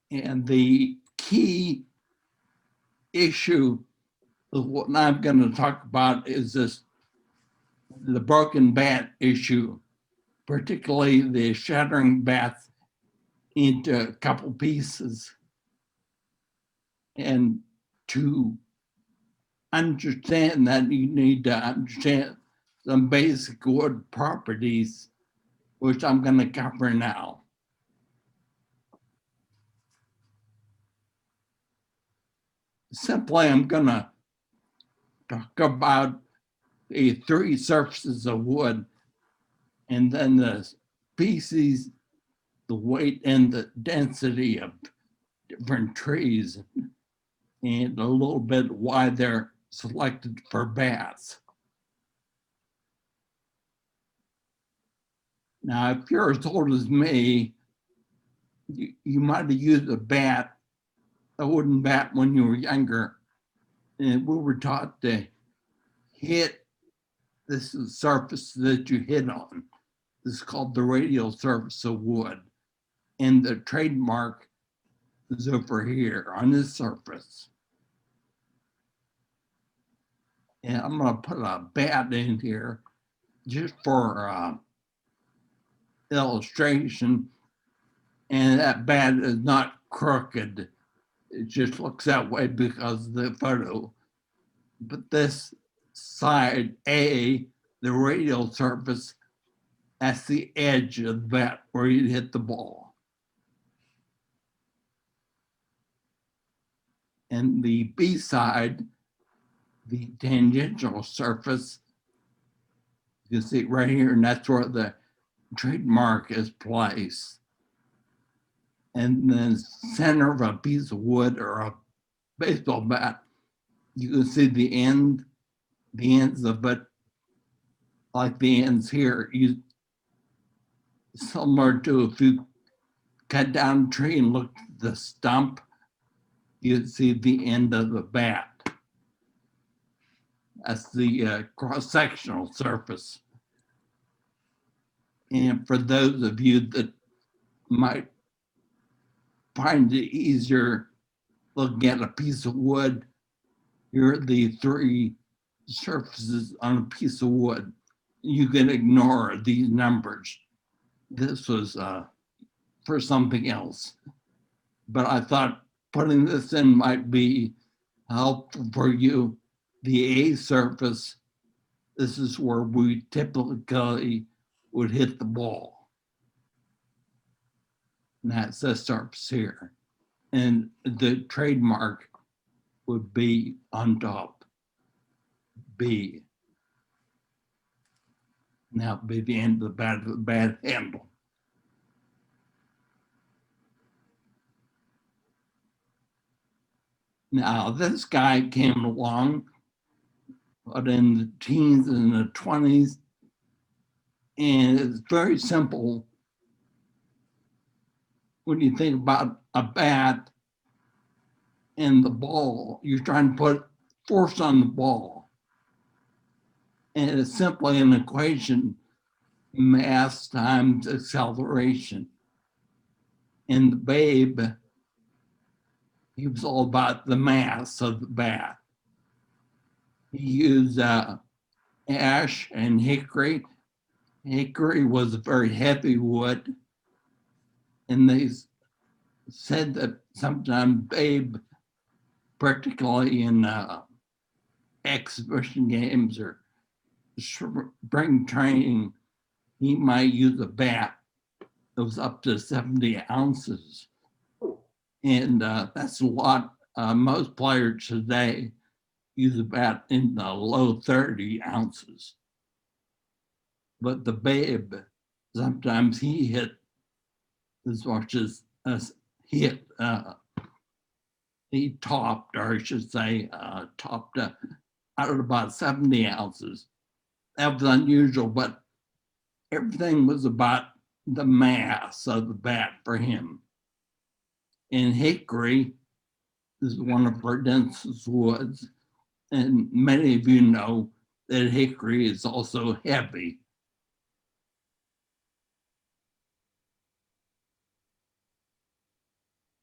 S10: And the key issue of what I'm going to talk about is the broken bat issue, particularly the shattering bats into a couple pieces. And to understand that, you need to understand some basic wood properties, which I'm going to cover now. Simply, I'm going to talk about the 3 surfaces of wood, and then the species, the weight, and the density of different trees, and a little bit why they're selected for bats. Now, if you're as old as me, you might have used a wooden bat when you were younger, and we were taught to hit this is the surface that you hit on. This is called the radial surface of wood, and the trademark is over here on this surface. And I'm going to put a bat in here just for illustration. And that bat is not crooked. It just looks that way because of the photo. But this side A, the radial surface, that's the edge of the bat where you hit the ball. And the B side, the tangential surface, you can see right here, and that's where the trademark is placed. And then center of a piece of wood or a baseball bat, you can see the ends of it, like the ends here, similar to if you cut down a tree and look at the stump, you'd see the end of the bat. That's the cross-sectional surface. And for those of you that might find it easier looking at a piece of wood, here are the 3 surfaces on a piece of wood. You can ignore these numbers. This was for something else. But I thought putting this in might be helpful for you. The A surface, this is where we typically would hit the ball. And that's the surface here. And the trademark would be on top, B. Now it'd be the end of the bat handle. Now this guy came along, but in the teens and the 20s, and it's very simple. When you think about a bat and the ball, you're trying to put force on the ball. And it's simply an equation, mass times acceleration. And the Babe, he was all about the mass of the bat. He used ash and hickory. Hickory was a very heavy wood. And they said that sometimes Babe, particularly in exhibition games or spring training, he might use a bat it was up to 70 ounces. And that's a lot. Most players today use about in the low 30 ounces. But the Babe, sometimes he hit as much as he topped, or I should say, topped out at about 70 ounces. That was unusual, but everything was about the mass of the bat for him. And hickory is one of our densest woods, and many of you know that hickory is also heavy.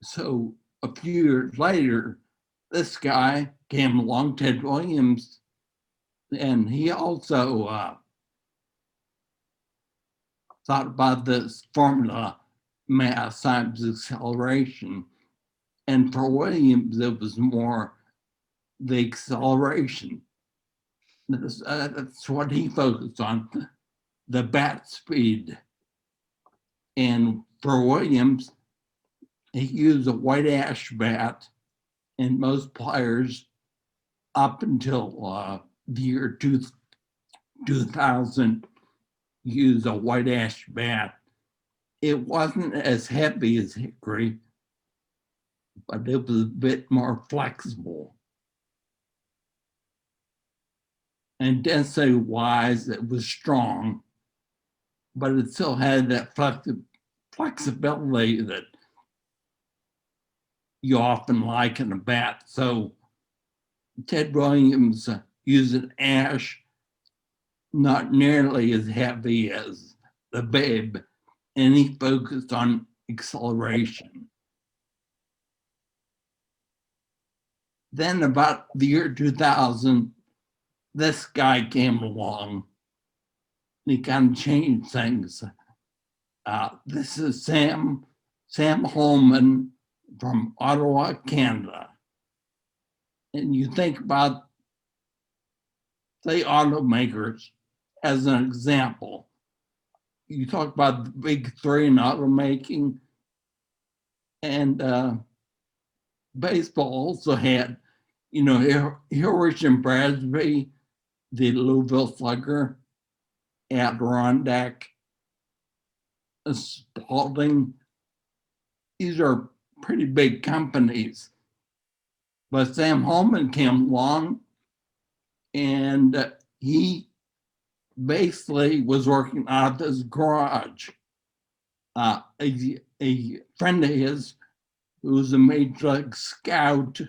S10: So a few years later, this guy came along, Ted Williams, and he also thought about this formula, mass times acceleration. And for Williams, it was more the acceleration. That's what he focused on, the bat speed. And for Williams, he used a white ash bat, and most players up until the year 2000 used a white ash bat. It wasn't as heavy as hickory, but it was a bit more flexible. And density-wise, it was strong, but it still had that flexibility that you often like in a bat. So Ted Williams used an ash not nearly as heavy as the Babe, and he focused on acceleration. Then about the year 2000, this guy came along. He kind of changed things. This is Sam Holman from Ottawa, Canada. And you think about the automakers as an example. You talk about the big three in automaking, and baseball also had, Hilrich and Brasby, the Louisville Slugger, Adirondack, Spalding. These are pretty big companies. But Sam Holman came along, and he basically was working out of his garage. A friend of his, who was a major league scout,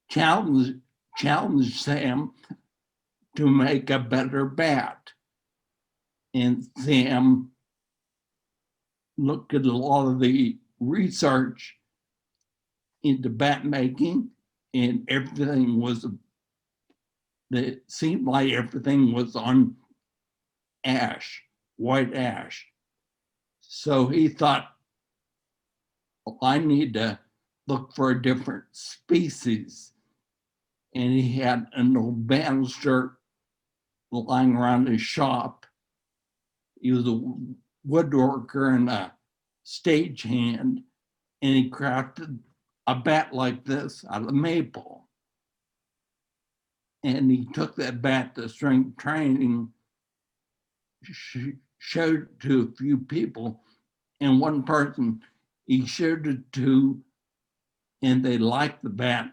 S10: challenged Sam to make a better bat. And Sam looked at a lot of the research into bat making, and everything was, it seemed like everything was on ash, white ash. So he thought, well, I need to look for a different species. And he had an old banister lying around his shop. He was a woodworker and a stagehand, and he crafted a bat like this out of maple. And he took that bat to strength training, showed it to a few people, and one person he showed it to, and they liked the bat,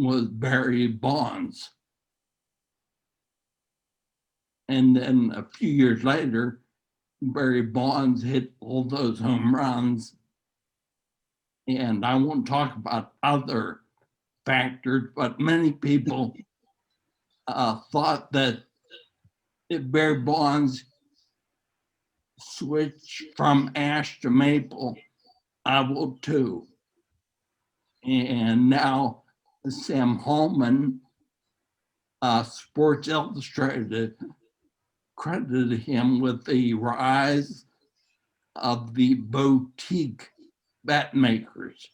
S10: was Barry Bonds. And then a few years later, Barry Bonds hit all those home runs. And I won't talk about other factors, but many people thought that if Barry Bonds switched from ash to maple, I will too. And now Sam Holman, Sports Illustrated, credited him with the rise of the boutique bat makers.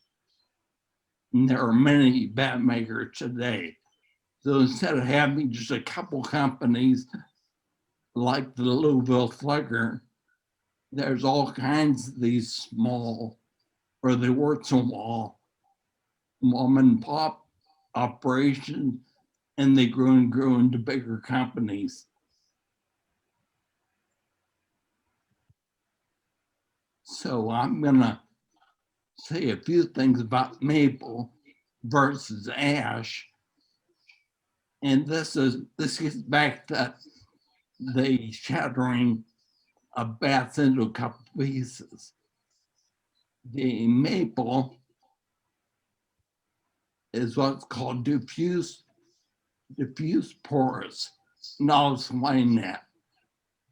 S10: And there are many bat makers today. So instead of having just a couple companies like the Louisville Slugger, there's all kinds of these small, or they were small, mom and pop operations, and they grew and grew into bigger companies. So I'm gonna say a few things about maple versus ash. And this gets back to the shattering of bats into a couple pieces. The maple is what's called diffuse pores. And I'll explain that.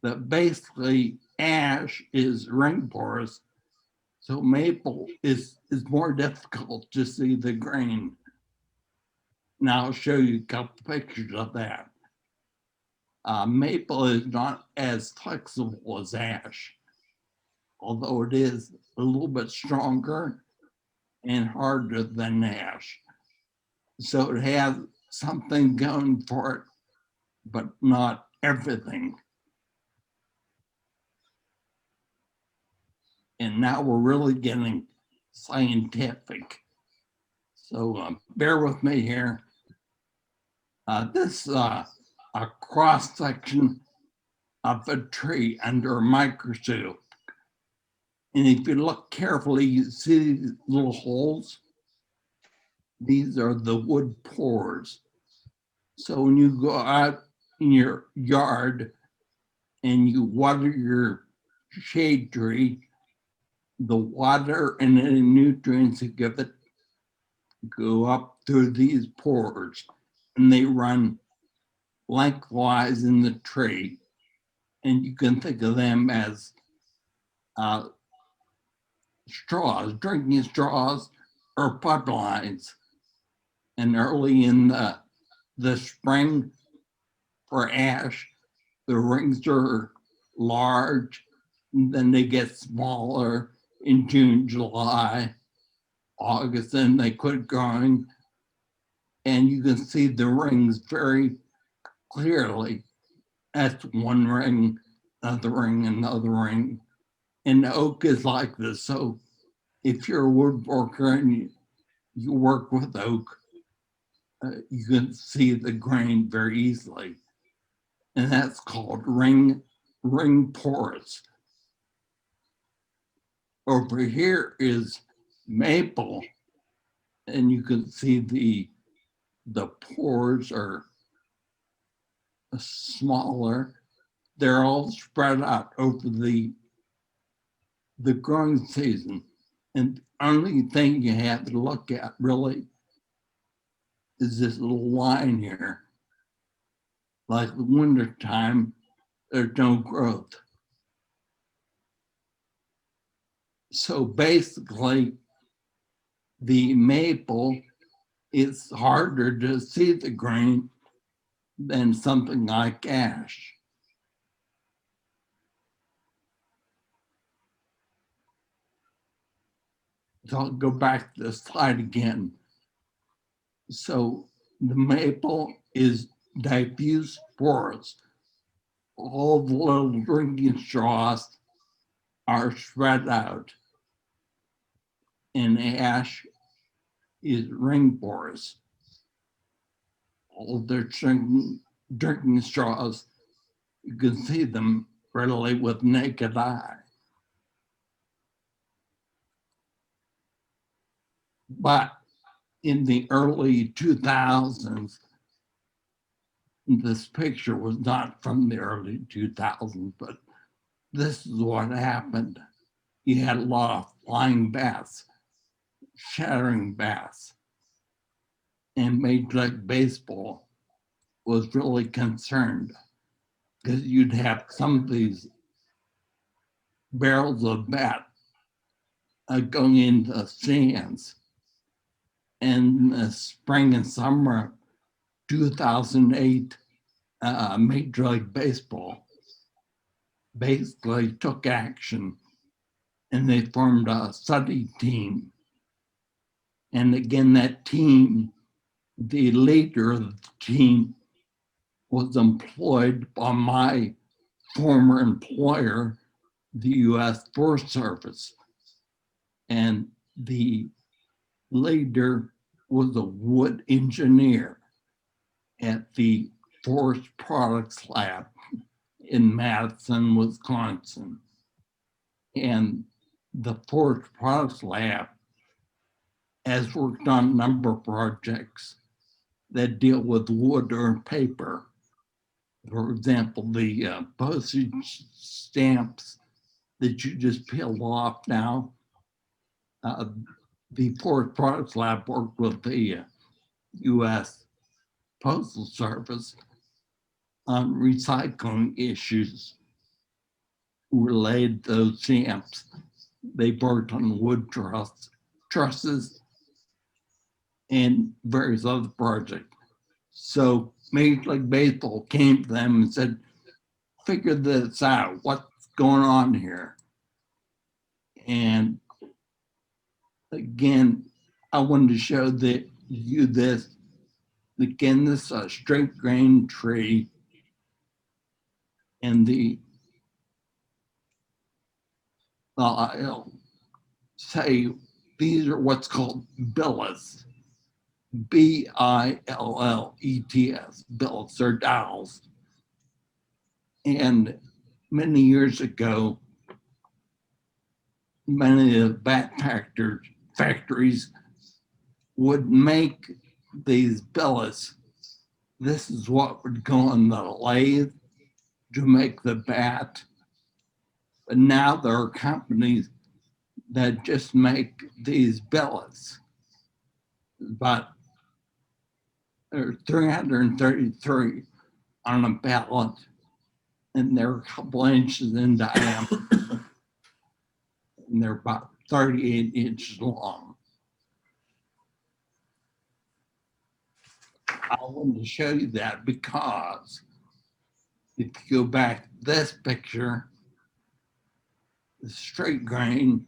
S10: But basically, ash is ring porous, so maple is more difficult to see the grain. Now I'll show you a couple pictures of that. Maple is not as flexible as ash, although it is a little bit stronger and harder than ash. So it has something going for it, but not everything. And now we're really getting scientific. So bear with me here. This is a cross section of a tree under a microscope. And if you look carefully, you see these little holes. These are the wood pores. So when you go out in your yard and you water your shade tree, the water and any nutrients you give it go up through these pores, and they run lengthwise in the tree. And you can think of them as straws, drinking straws, or pipelines. And early in the spring for ash, the rings are large, and then they get smaller in June, July, August, and they quit growing. And you can see the rings very clearly. That's one ring, another ring, another ring. And oak is like this. So if you're a woodworker and you work with oak, you can see the grain very easily. And that's called ring pores. Over here is maple, and you can see the pores are smaller. They're all spread out over the growing season. And the only thing you have to look at really is this little line here. Like the winter time, there's no growth. So basically, the maple is harder to see the grain than something like ash. So I'll go back to the slide again. So the maple is diffuse porous. All the little drinking straws are spread out. And ash is ring porous. All the drinking straws, you can see them readily with naked eye. But in the early 2000s, this picture was not from the early 2000s, but this is what happened. You had a lot of flying bats, shattering bats, and Major League Baseball was really concerned because you'd have some of these barrels of bat going into stands. And in the spring and summer 2008, Major League Baseball basically took action, and they formed a study team. And again, that team, the leader of the team was employed by my former employer, the U.S. Forest Service. And the leader was a wood engineer at the Forest Products Lab in Madison, Wisconsin. And the Forest Products Lab has worked on a number of projects that deal with wood or paper. For example, the postage stamps that you just peel off now. The Forest Products Lab worked with the U.S. Postal Service on recycling issues related to those stamps. They worked on wood trusses and various other projects. So Major League Baseball came to them and said, figure this out, what's going on here? And again, I wanted to show that you this. Again, this is a straight grain tree, and I'll say these are what's called billets, B-I-L-L-E-T-S, billets or dowels. And many years ago, many of the bat factories would make these billets. This is what would go on the lathe to make the bat. But now there are companies that just make these billets. But there are 333 on a billet, and they're a couple inches in diameter, and they're about 38 inches long. I wanted to show you that because if you go back to this picture, the straight grain,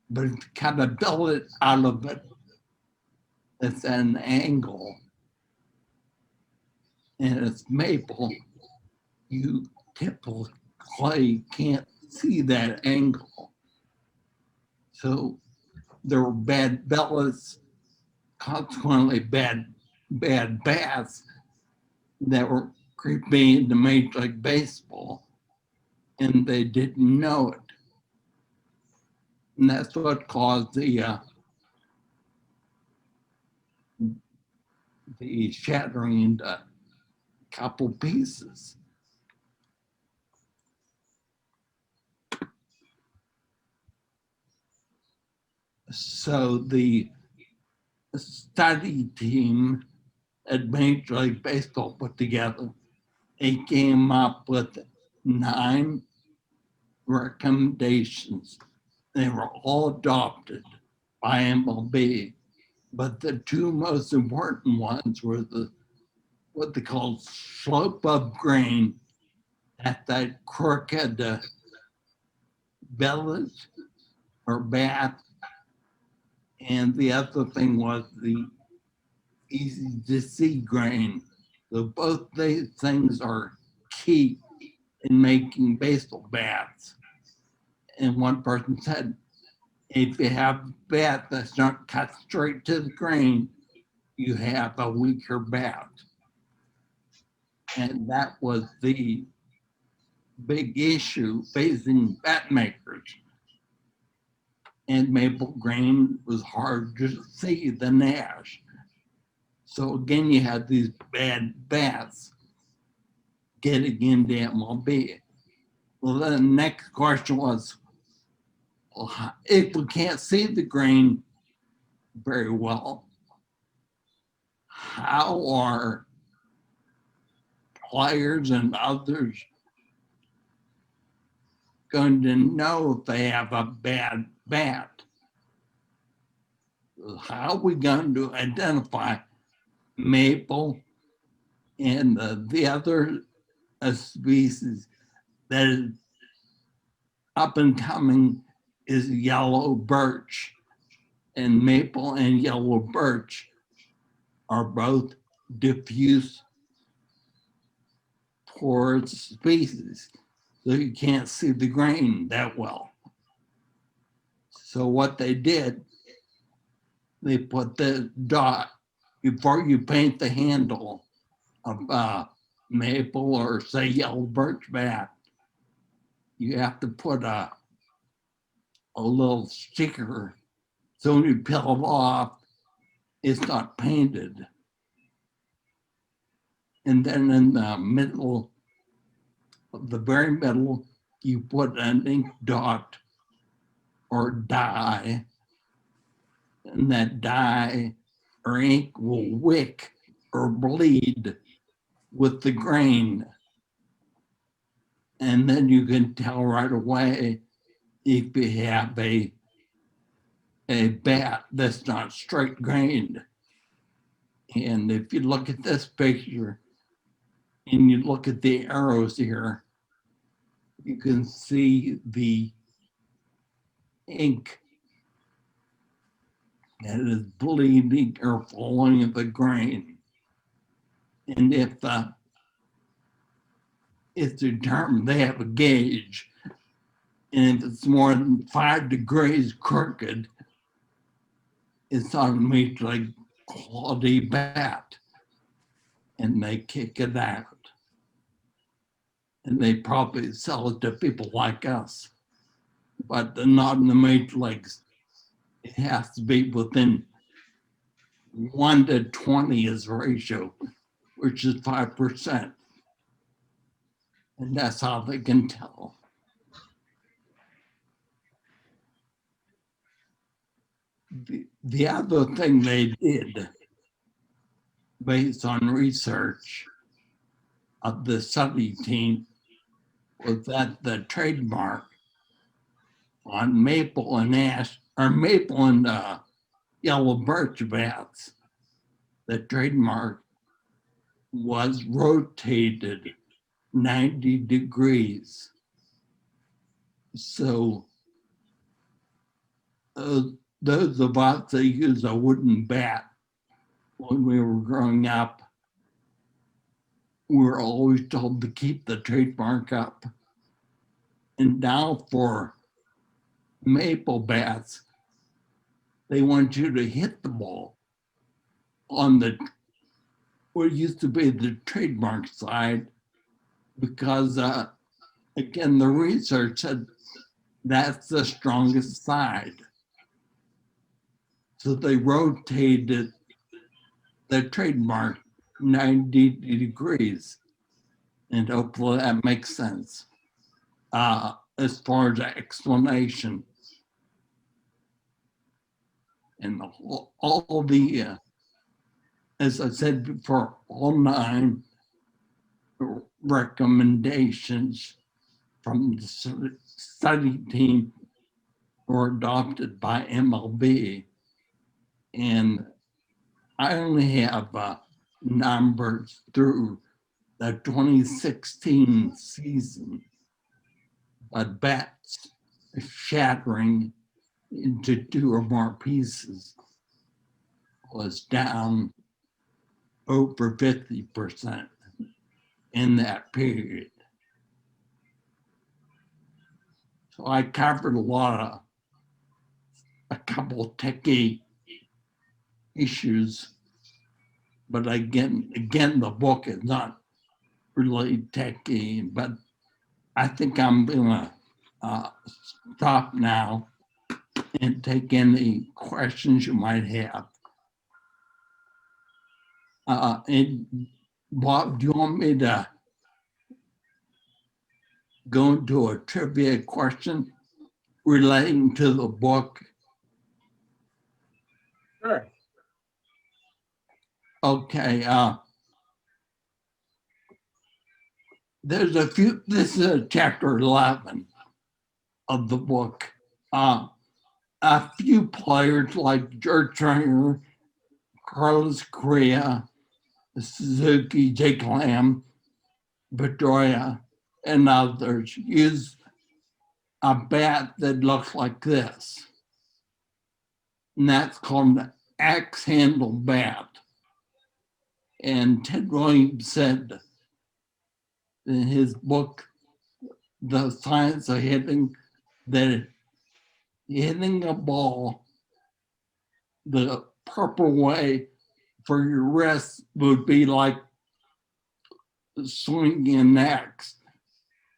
S10: but if you cut a billet out of it, it's at an angle, and it's maple, you typically can't see that angle. So there were bad billets, consequently bad bats that were creeping into Major League Baseball, and they didn't know it. And that's what caused the shattering into a couple pieces. So the study team at Major League Baseball put together, they came up with 9 recommendations. They were all adopted by MLB, but the 2 most important ones were what they call slope of grain at that crooked billet or bat, and the other thing was the easy to see grain. So both these things are key in making baseball bats. And one person said, if you have a bat that's not cut straight to the grain, you have a weaker bat. And that was the big issue facing bat makers. And maple grain was hard to see than ash. So again, you had these bad bats getting into MLB. Well, then the next question was, well, if we can't see the grain very well, how are players and others going to know if they have a bad bat? How are we going to identify maple and the other species that is up and coming is yellow birch? And maple and yellow birch are both diffuse forest species. so you can't see the grain that well. So what they did, they put the dot before you paint the handle of maple or say yellow birch bat. You have to put a little sticker so when you peel it off, it's not painted. And then in the middle, the very middle, you put an ink dot or dye, and that dye or ink will wick or bleed with the grain. And then you can tell right away if you have a bat that's not straight grained. And if you look at this picture and you look at the arrows here, you can see the ink that is bleeding or falling in the grain. And if it's determined, they have a gauge, and if it's more than 5 degrees crooked, it's automatically quality bat, and they kick it out. And they probably sell it to people like us, but not in the major leagues. It has to be within 1 to 20 is the ratio, which is 5%. And that's how they can tell. The other thing they did, based on research of the study team, was that the trademark on maple and ash, or maple and yellow birch bats, the trademark was rotated 90 degrees. So those of us that use a wooden bat when we were growing up, we were always told to keep the trademark up. And now for maple bats, they want you to hit the ball on what used to be the trademark side, because again, the research said that's the strongest side. So they rotated the trademark 90 degrees, and hopefully that makes sense as far as the explanation. And all the, as I said before, all 9 recommendations from the study team were adopted by MLB. And I only have numbers through the 2016 season, but bats shattering into 2 or more pieces was down over 50% in that period. So I covered a couple of techie issues, but again, the book is not really techie, but I think I'm gonna stop now and take any questions you might have. And Bob, do you want me to go into a trivia question relating to the book?
S1: Sure.
S10: Okay. There's a few, this is chapter 11 of the book. A few players like George Springer, Carlos Correa, Suzuki, Jake Lamb, Pedroia, and others use a bat that looks like this. And that's called an axe handle bat. And Ted Williams said in his book, the science of hitting, that hitting a ball the proper way for your wrist would be like swinging an axe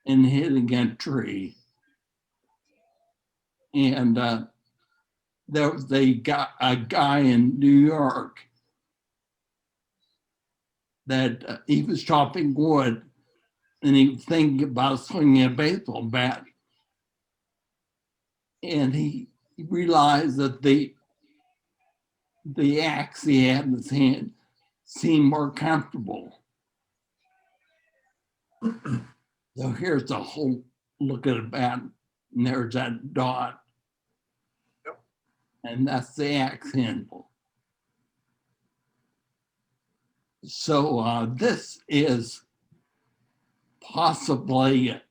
S10: and hitting a tree. And there was a guy in New York that he was chopping wood and he was thinking about swinging a baseball bat. And he realized that the axe he had in his hand seemed more comfortable. So here's a whole look at a bat, and there's that dot.
S1: Yep.
S10: And that's the axe handle. So this is possibly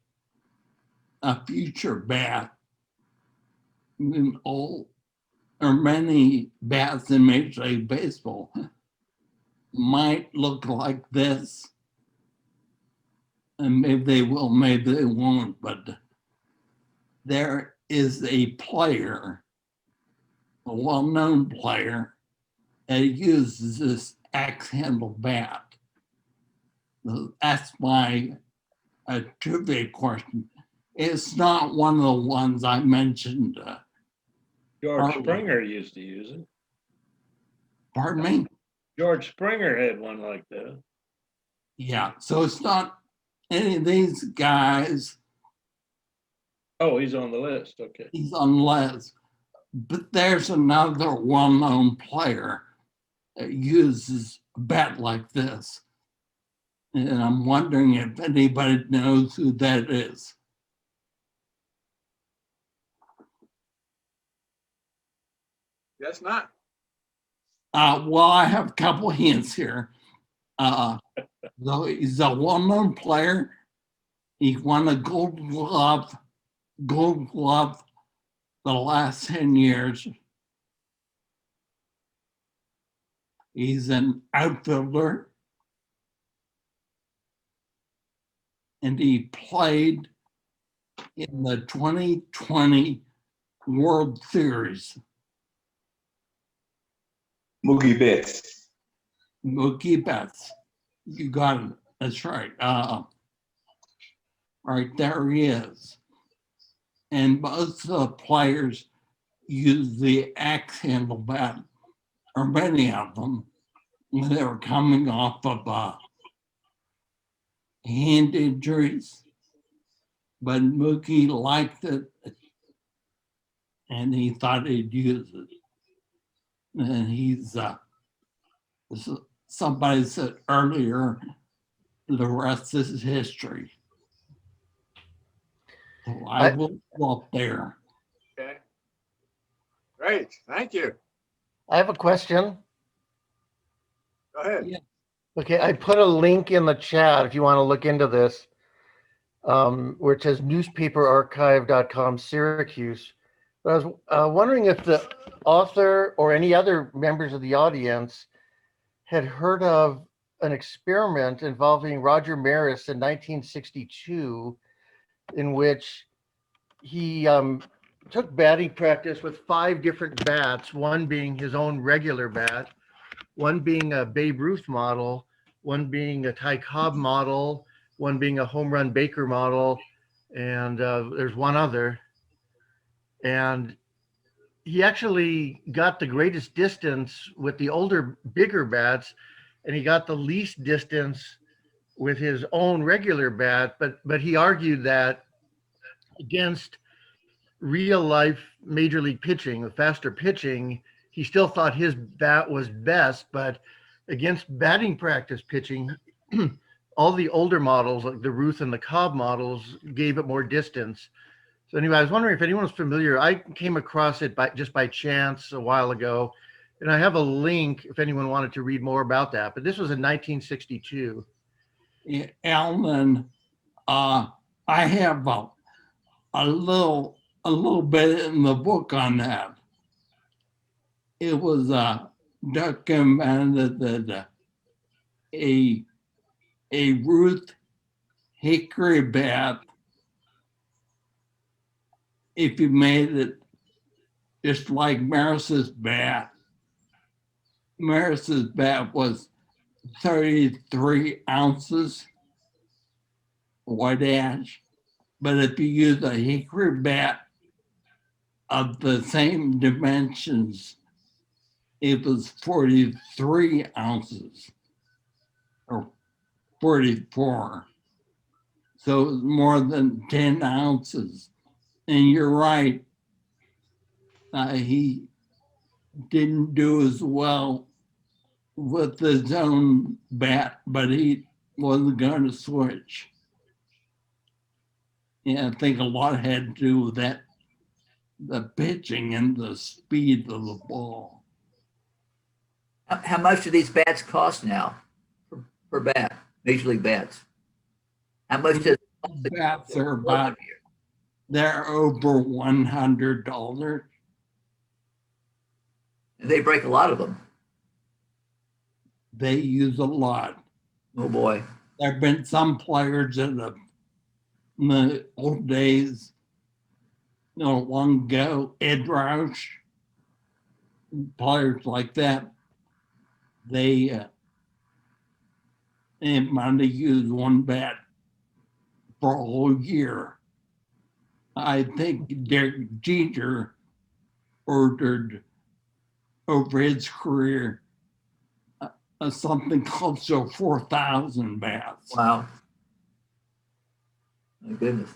S10: a future bat. In all or many bats in Major League Baseball might look like this. And maybe they will, maybe they won't, but there is a player, a well-known player, that uses this axe handle bat. That's my trivia question. It's not one of the ones I mentioned.
S3: George
S10: Oh.
S3: Springer used to use it.
S10: Pardon me?
S3: George Springer had one like that.
S10: Yeah, so it's not any of these guys.
S3: Oh, he's on the list. Okay.
S10: He's on the list. But there's another well-known player that uses a bat like this. And I'm wondering if anybody knows who that is.
S1: Guess not.
S10: Well, I have a couple hints here. Though he's a well-known player. He won a Gold Glove the last 10 years. He's an outfielder. And he played in the 2020 World Series.
S11: Mookie Betts.
S10: Mookie Betts. You got it. That's right. Right there he is. And most of the players use the axe handle bat, or many of them, when they were coming off of hand injuries. But Mookie liked it, and he thought he'd use it. And he's, somebody said earlier, the rest is history. So I will go up there.
S1: Okay. Great. Thank you.
S12: I have a question.
S1: Go ahead.
S10: Yeah.
S12: Okay, I put a link in the chat if you want to look into this, where it says newspaperarchive.com Syracuse. But I was wondering if the author or any other members of the audience had heard of an experiment involving Roger Maris in 1962, in which he took batting practice with 5 different bats, one being his own regular bat, one being a Babe Ruth model, one being a Ty Cobb model, one being a home run Baker model, and there's one other. And he actually got the greatest distance with the older, bigger bats, and he got the least distance with his own regular bat. But he argued that against real life major league pitching, the faster pitching, he still thought his bat was best, but against batting practice pitching, all the older models, like the Ruth and the Cobb models, gave it more distance. So anyway, I was wondering if anyone's familiar. I came across it just by chance a while ago, and I have a link if anyone wanted to read more about that. But this was in 1962.
S10: Yeah, Alan, I have a little bit in the book on that. It was documented that a Ruth hickory bat if you made it just like Maris's bat. Maris's bat was 33 ounces white ash, but if you use a hickory bat of the same dimensions, it was 43 ounces or 44. So it was more than 10 ounces. And you're right, he didn't do as well with his own bat, but he wasn't going to switch. Yeah, I think a lot had to do with that, the pitching and the speed of the ball.
S7: How much do these bats cost now per bat, Major League bats? How much does
S10: Bats are about, they're over $100.
S7: They break a lot of them.
S10: They use a lot.
S7: Oh boy.
S10: There have been some players that have, in the old days, long ago, Ed Roush, players like that, they might have used one bat for a whole year. I think Derek Jeter ordered over his career something close to 4,000 bats.
S7: Wow. My goodness.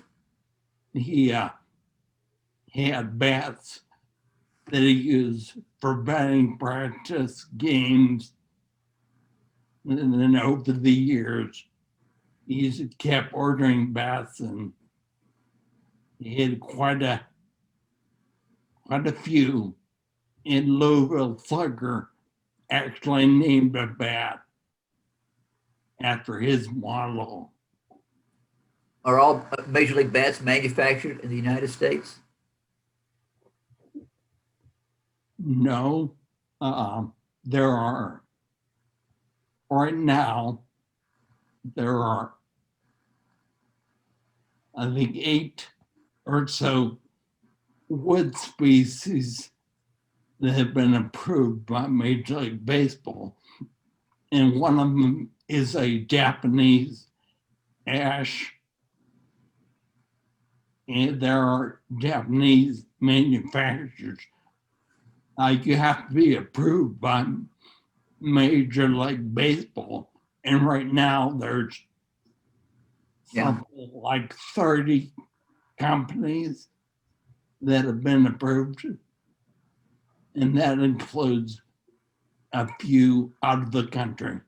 S10: He had bats that he used for batting practice games. And then over the years, he's kept ordering bats, and he had quite a few. In Louisville, Slugger actually named a bat after his model.
S7: Are all Major League bats manufactured in the United States?
S10: No, there are, right now, there are, I think, 8 or so wood species that have been approved by Major League Baseball. And one of them is a Japanese ash. And there are Japanese manufacturers. You have to be approved by Major League Baseball. And right now there's something like 30 companies that have been approved. And that includes a few out of the country.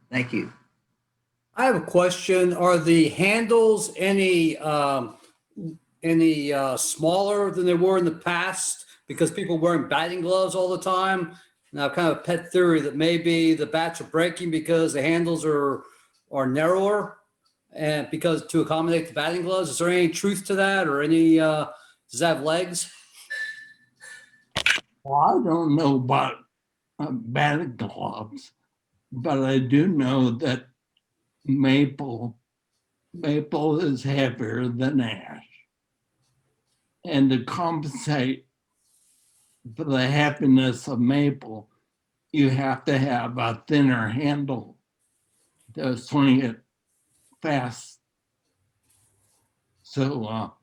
S7: Thank you.
S9: I have a question. Are the handles any smaller than they were in the past because people wearing batting gloves all the time? And I've kind of a pet theory that maybe the bats are breaking because the handles are narrower and because to accommodate the batting gloves. Is there any truth to that, or any does that have legs?
S10: Well, I don't know about batting gloves, but I do know that maple is heavier than ash. And to compensate for the heaviness of maple, you have to have a thinner handle to swing it fast. So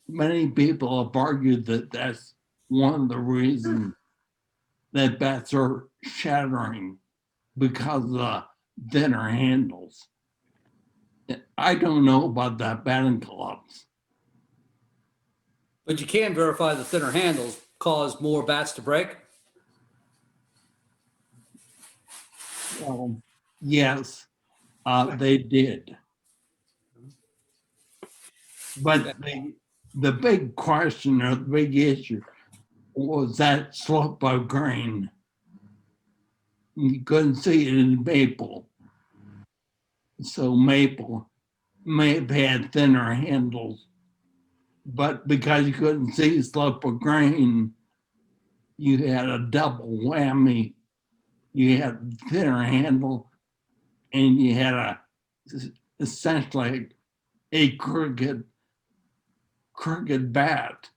S10: many people have argued that that's one of the reasons that bats are shattering, because of the thinner handles. I don't know about that batting gloves.
S9: But you can verify the thinner handles cause more bats to break.
S10: Yes, they did. But the big question or the big issue was that slope of grain. You couldn't see it in maple. So maple may have had thinner handles, but because you couldn't see slope of grain, you had a double whammy. You had thinner handle, and you had essentially a crooked crooked bat.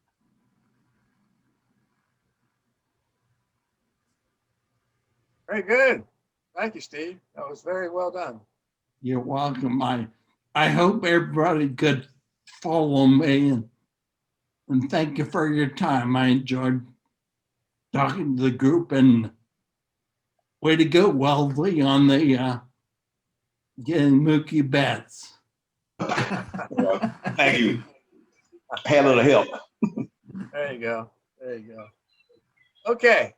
S1: Very good. Thank you, Steve. That was very well done.
S10: You're welcome. I hope everybody could follow me, and thank you for your time. I enjoyed talking to the group, and way to go, Weldley, on the getting Mookie Betts.
S11: Thank you. I had a little help.
S1: There you go. There you go. Okay.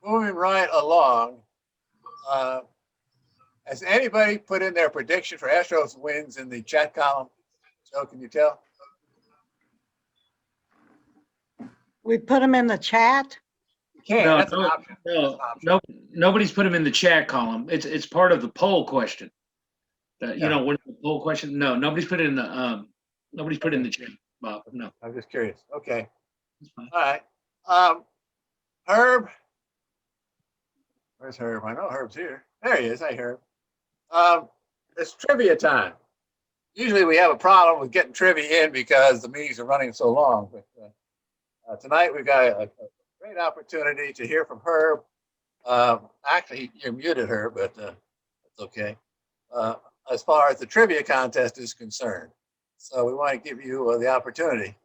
S1: Moving right along. Has anybody put in their prediction for Astros wins in the chat column? Joe, can you tell?
S13: We put them in the chat.
S1: You can.
S2: No,
S1: That's an option. That's an option.
S2: No, nobody's put them in the chat column. It's part of the poll question. You know, what is the poll question? No, nobody's put it in the nobody's put it in the chat, Bob. No.
S1: I'm just curious. Okay. All right. Herb. Where's Herb? I know Herb's here. There he is. Hey, Herb. It's trivia time. Usually we have a problem with getting trivia in because the meetings are running so long. But tonight we've got a great opportunity to hear from Herb. Actually, you're muted, Herb, but that's okay. As far as the trivia contest is concerned. So we want to give you the opportunity.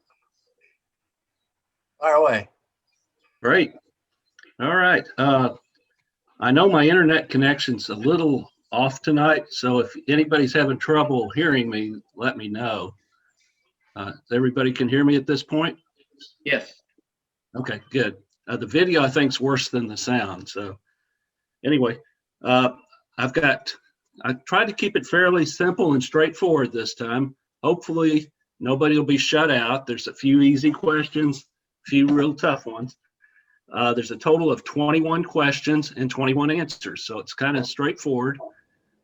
S1: Fire away.
S14: Great. All right. I know my internet connection's a little off tonight, so if anybody's having trouble hearing me, let me know. Everybody can hear me at this point?
S2: Yes.
S14: Okay, good. The video, I think, is worse than the sound. So anyway, I tried to keep it fairly simple and straightforward this time. Hopefully, nobody will be shut out. There's a few easy questions, a few real tough ones. There's a total of 21 questions and 21 answers, so it's kind of straightforward.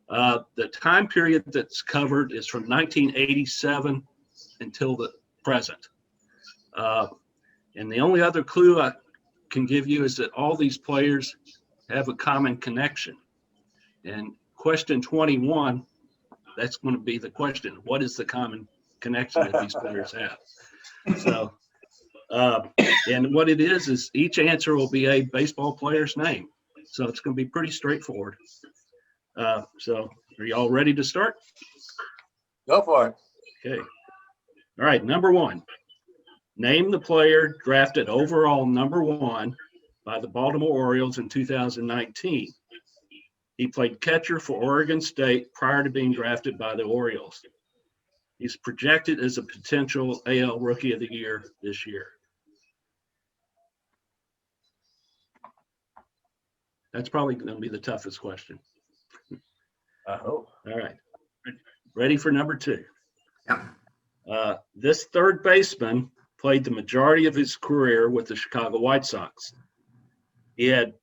S14: The time period that's covered is from 1987 until the present. And the only other clue I can give you is that all these players have a common connection. And question 21, that's going to be the question. What is the common connection that these players have? So, and what it is each answer will be a baseball player's name. So it's going to be pretty straightforward. So are you all ready to start?
S1: Go for it.
S14: Okay. All right. Number one, name the player drafted overall number 1 by the Baltimore Orioles in 2019. He played catcher for Oregon State prior to being drafted by the Orioles. He's projected as a potential AL Rookie of the Year this year. That's probably going to be the toughest question.
S1: I hope.
S14: All right. Ready for number 2?
S7: Yeah.
S14: This third baseman played the majority of his career with the Chicago White Sox. He had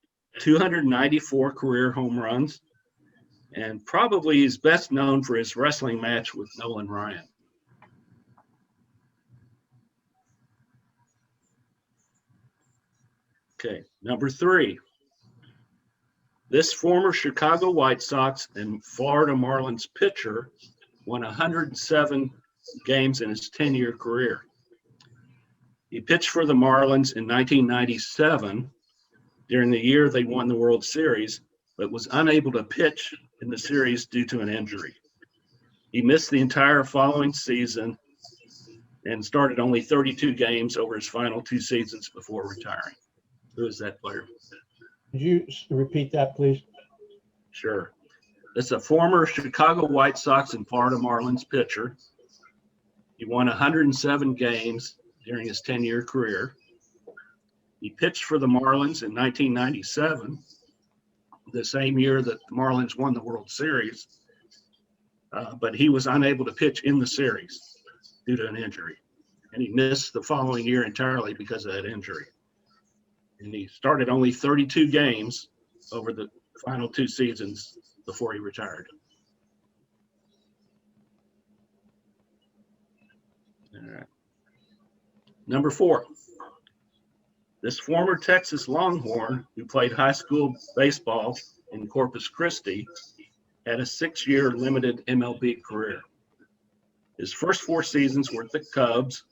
S14: 294 career home runs, and probably he's best known for his wrestling match with Nolan Ryan. Okay, number 3. This former Chicago White Sox and Florida Marlins pitcher won 107 games in his 10-year career. He pitched for the Marlins in 1997 during the year they won the World Series, but was unable to pitch in the series due to an injury. He missed the entire following season and started only 32 games over his final 2 seasons before retiring. Who is that player?
S4: Could you repeat that, please?
S14: Sure. It's a former Chicago White Sox and Florida Marlins pitcher. He won 107 games during his 10-year career. He pitched for the Marlins in 1997, the same year that the Marlins won the World Series, but he was unable to pitch in the series due to an injury. And he missed the following year entirely because of that injury. And he started only 32 games over the final 2 seasons before he retired. All right. Number 4. This former Texas Longhorn who played high school baseball in Corpus Christi had a 6-year limited MLB career. His first 4 seasons were with the Cubs.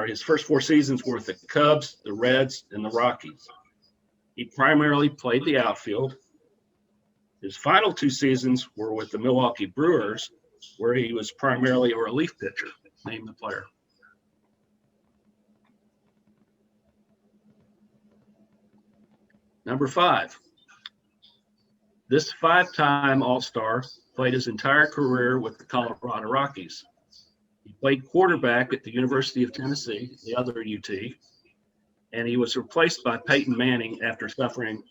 S14: His first 4 seasons were with the Cubs, the Reds, and the Rockies. He primarily played the outfield. His final 2 seasons were with the Milwaukee Brewers, where he was primarily a relief pitcher. Name the player. Number 5. This 5-time All-Star played his entire career with the Colorado Rockies. He played quarterback at the University of Tennessee, the other UT, and he was replaced by Peyton Manning after suffering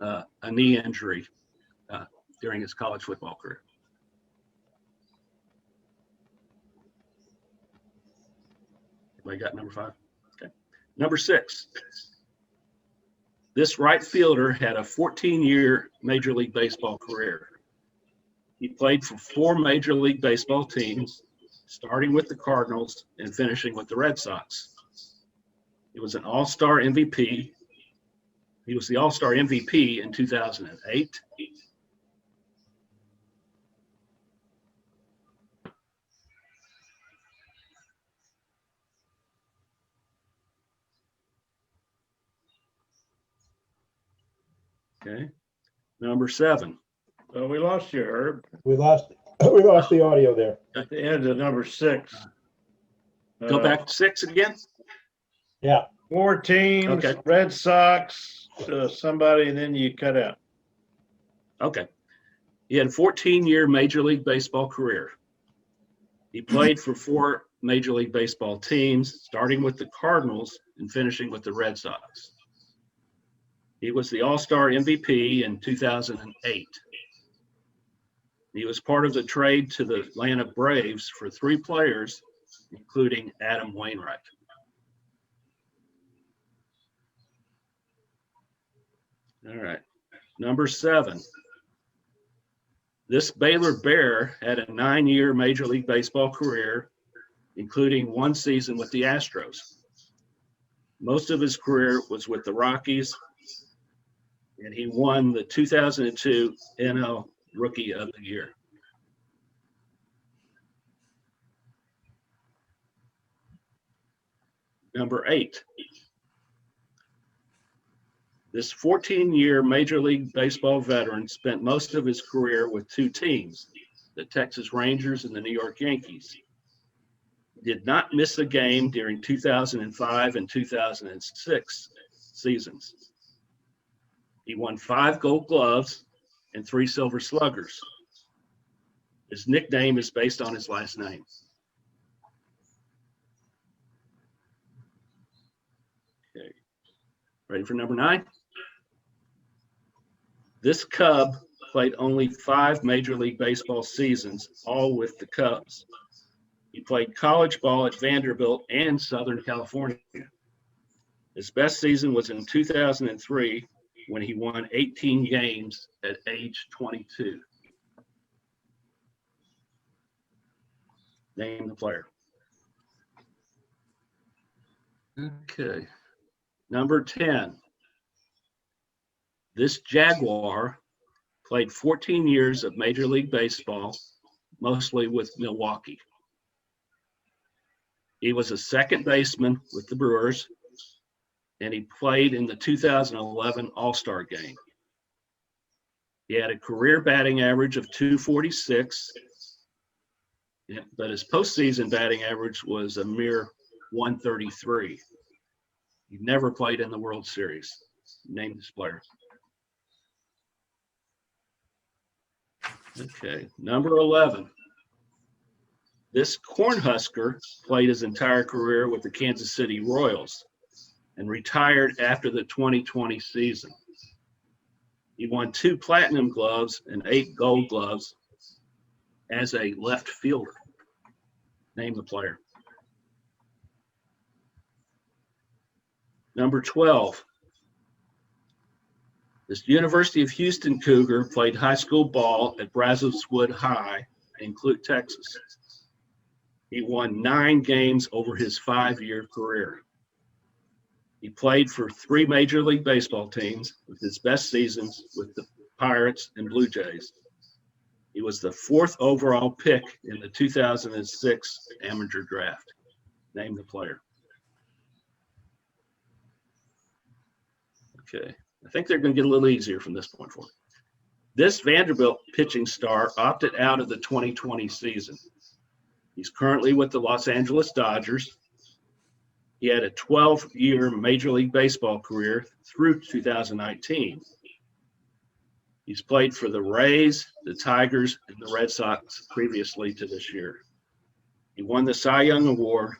S14: a knee injury during his college football career. Everybody got number 5? Okay. Number 6. This right fielder had a 14-year Major League Baseball career. He played for 4 Major League Baseball teams, starting with the Cardinals and finishing with the Red Sox. He was an All-Star MVP. He was the All-Star MVP in 2008. Okay. Number 7.
S3: So we lost you, Herb,
S4: We lost the audio there.
S3: at the end of number 6.
S14: Go back to 6 again.
S4: Yeah.
S3: 4 teams,
S14: Okay.
S3: Red Sox, somebody, and then you cut out.
S14: Okay. He had a 14-year Major League Baseball career. He played for 4 Major League Baseball teams, starting with the Cardinals and finishing with the Red Sox. He was the All-Star MVP in 2008. He was part of the trade to the Atlanta Braves for 3 players, including Adam Wainwright. All right. Number 7. This Baylor Bear had a 9-year Major League Baseball career, including 1 season with the Astros. Most of his career was with the Rockies, and he won the 2002 NL Rookie of the Year. Number 8. This 14-year Major League Baseball veteran spent most of his career with 2 teams, the Texas Rangers and the New York Yankees. He did not miss a game during 2005 and 2006 seasons. He won 5 Gold Gloves and 3 Silver Sluggers. His nickname is based on his last name. Okay. Ready for number 9? This Cub played only 5 Major League Baseball seasons, all with the Cubs. He played college ball at Vanderbilt and Southern California. His best season was in 2003 when he won 18 games at age 22. Name the player. Okay. Number 10. This Jaguar played 14 years of Major League Baseball, mostly with Milwaukee. He was a second baseman with the Brewers, and he played in the 2011 All-Star Game. He had a career batting average of .246, but his postseason batting average was a mere .133. He never played in the World Series. Name this player. Okay, number 11. This Cornhusker played his entire career with the Kansas City Royals and retired after the 2020 season. He won 2 Platinum Gloves and 8 Gold Gloves as a left fielder. Name the player. Number 12. This University of Houston Cougar played high school ball at Brazoswood High in Clute, Texas. He won 9 games over his 5-year career. He played for 3 Major League Baseball teams, with his best seasons with the Pirates and Blue Jays. He was the 4th overall pick in the 2006 amateur draft. Name the player. Okay, I think they're going to get a little easier from this point forward. This Vanderbilt pitching star opted out of the 2020 season. He's currently with the Los Angeles Dodgers. He had a 12-year Major League Baseball career through 2019. He's played for the Rays, the Tigers, and the Red Sox previously to this year. He won the Cy Young Award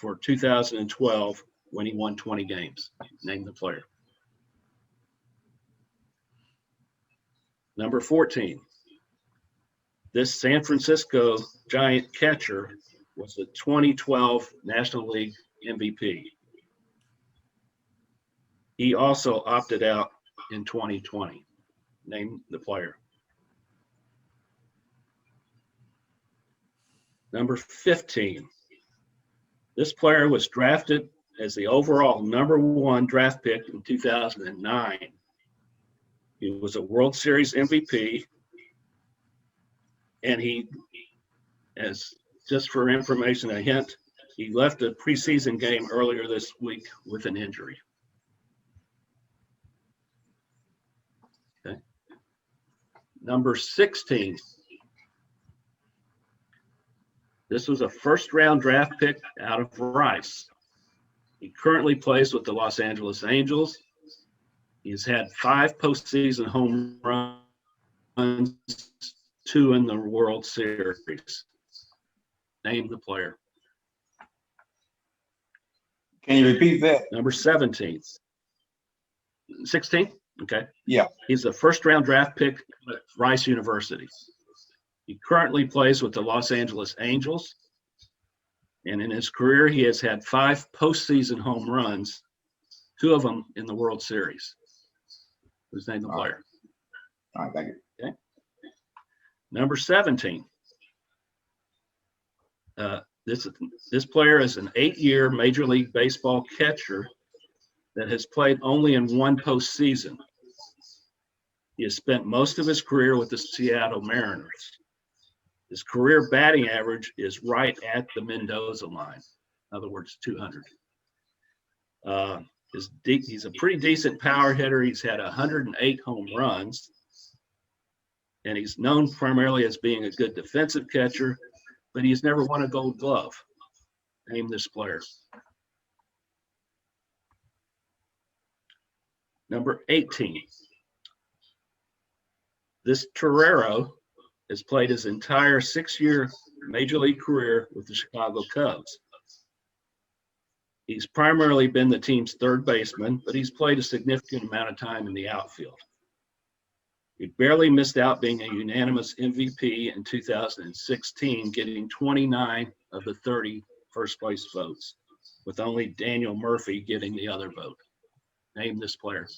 S14: for 2012 when he won 20 games. Name the player. Number 14. This San Francisco Giant catcher was the 2012 National League MVP. He also opted out in 2020. Name the player. Number 15. This player was drafted as the overall #1 draft pick in 2009. He was a World Series MVP, and he, as just for information, a hint, he left a preseason game earlier this week with an injury. Okay. Number 16. This was a first-round draft pick out of Rice. He currently plays with the Los Angeles Angels. He's had 5 postseason home runs, 2 in the World Series. Name the player.
S11: Can you repeat that?
S14: Number 17. 16? Okay.
S11: Yeah.
S14: He's a first-round draft pick at Rice University. He currently plays with the Los Angeles Angels. And in his career, he has had 5 postseason home runs, 2 of them in the World Series. Who's named the player?
S11: All right, thank you.
S14: Okay. Number 17. This player is an 8-year Major League Baseball catcher that has played only in 1 postseason. He has spent most of his career with the Seattle Mariners. His career batting average is right at the Mendoza line. In other words, 200. He's a pretty decent power hitter. He's had 108 home runs, and he's known primarily as being a good defensive catcher, but he's never won a Gold Glove. Name this player. Number 18. This Torero has played his entire 6-year Major League career with the Chicago Cubs. He's primarily been the team's third baseman, but he's played a significant amount of time in the outfield. He barely missed out being a unanimous MVP in 2016, getting 29 of the 30 first place votes, with only Daniel Murphy getting the other vote. Name this player.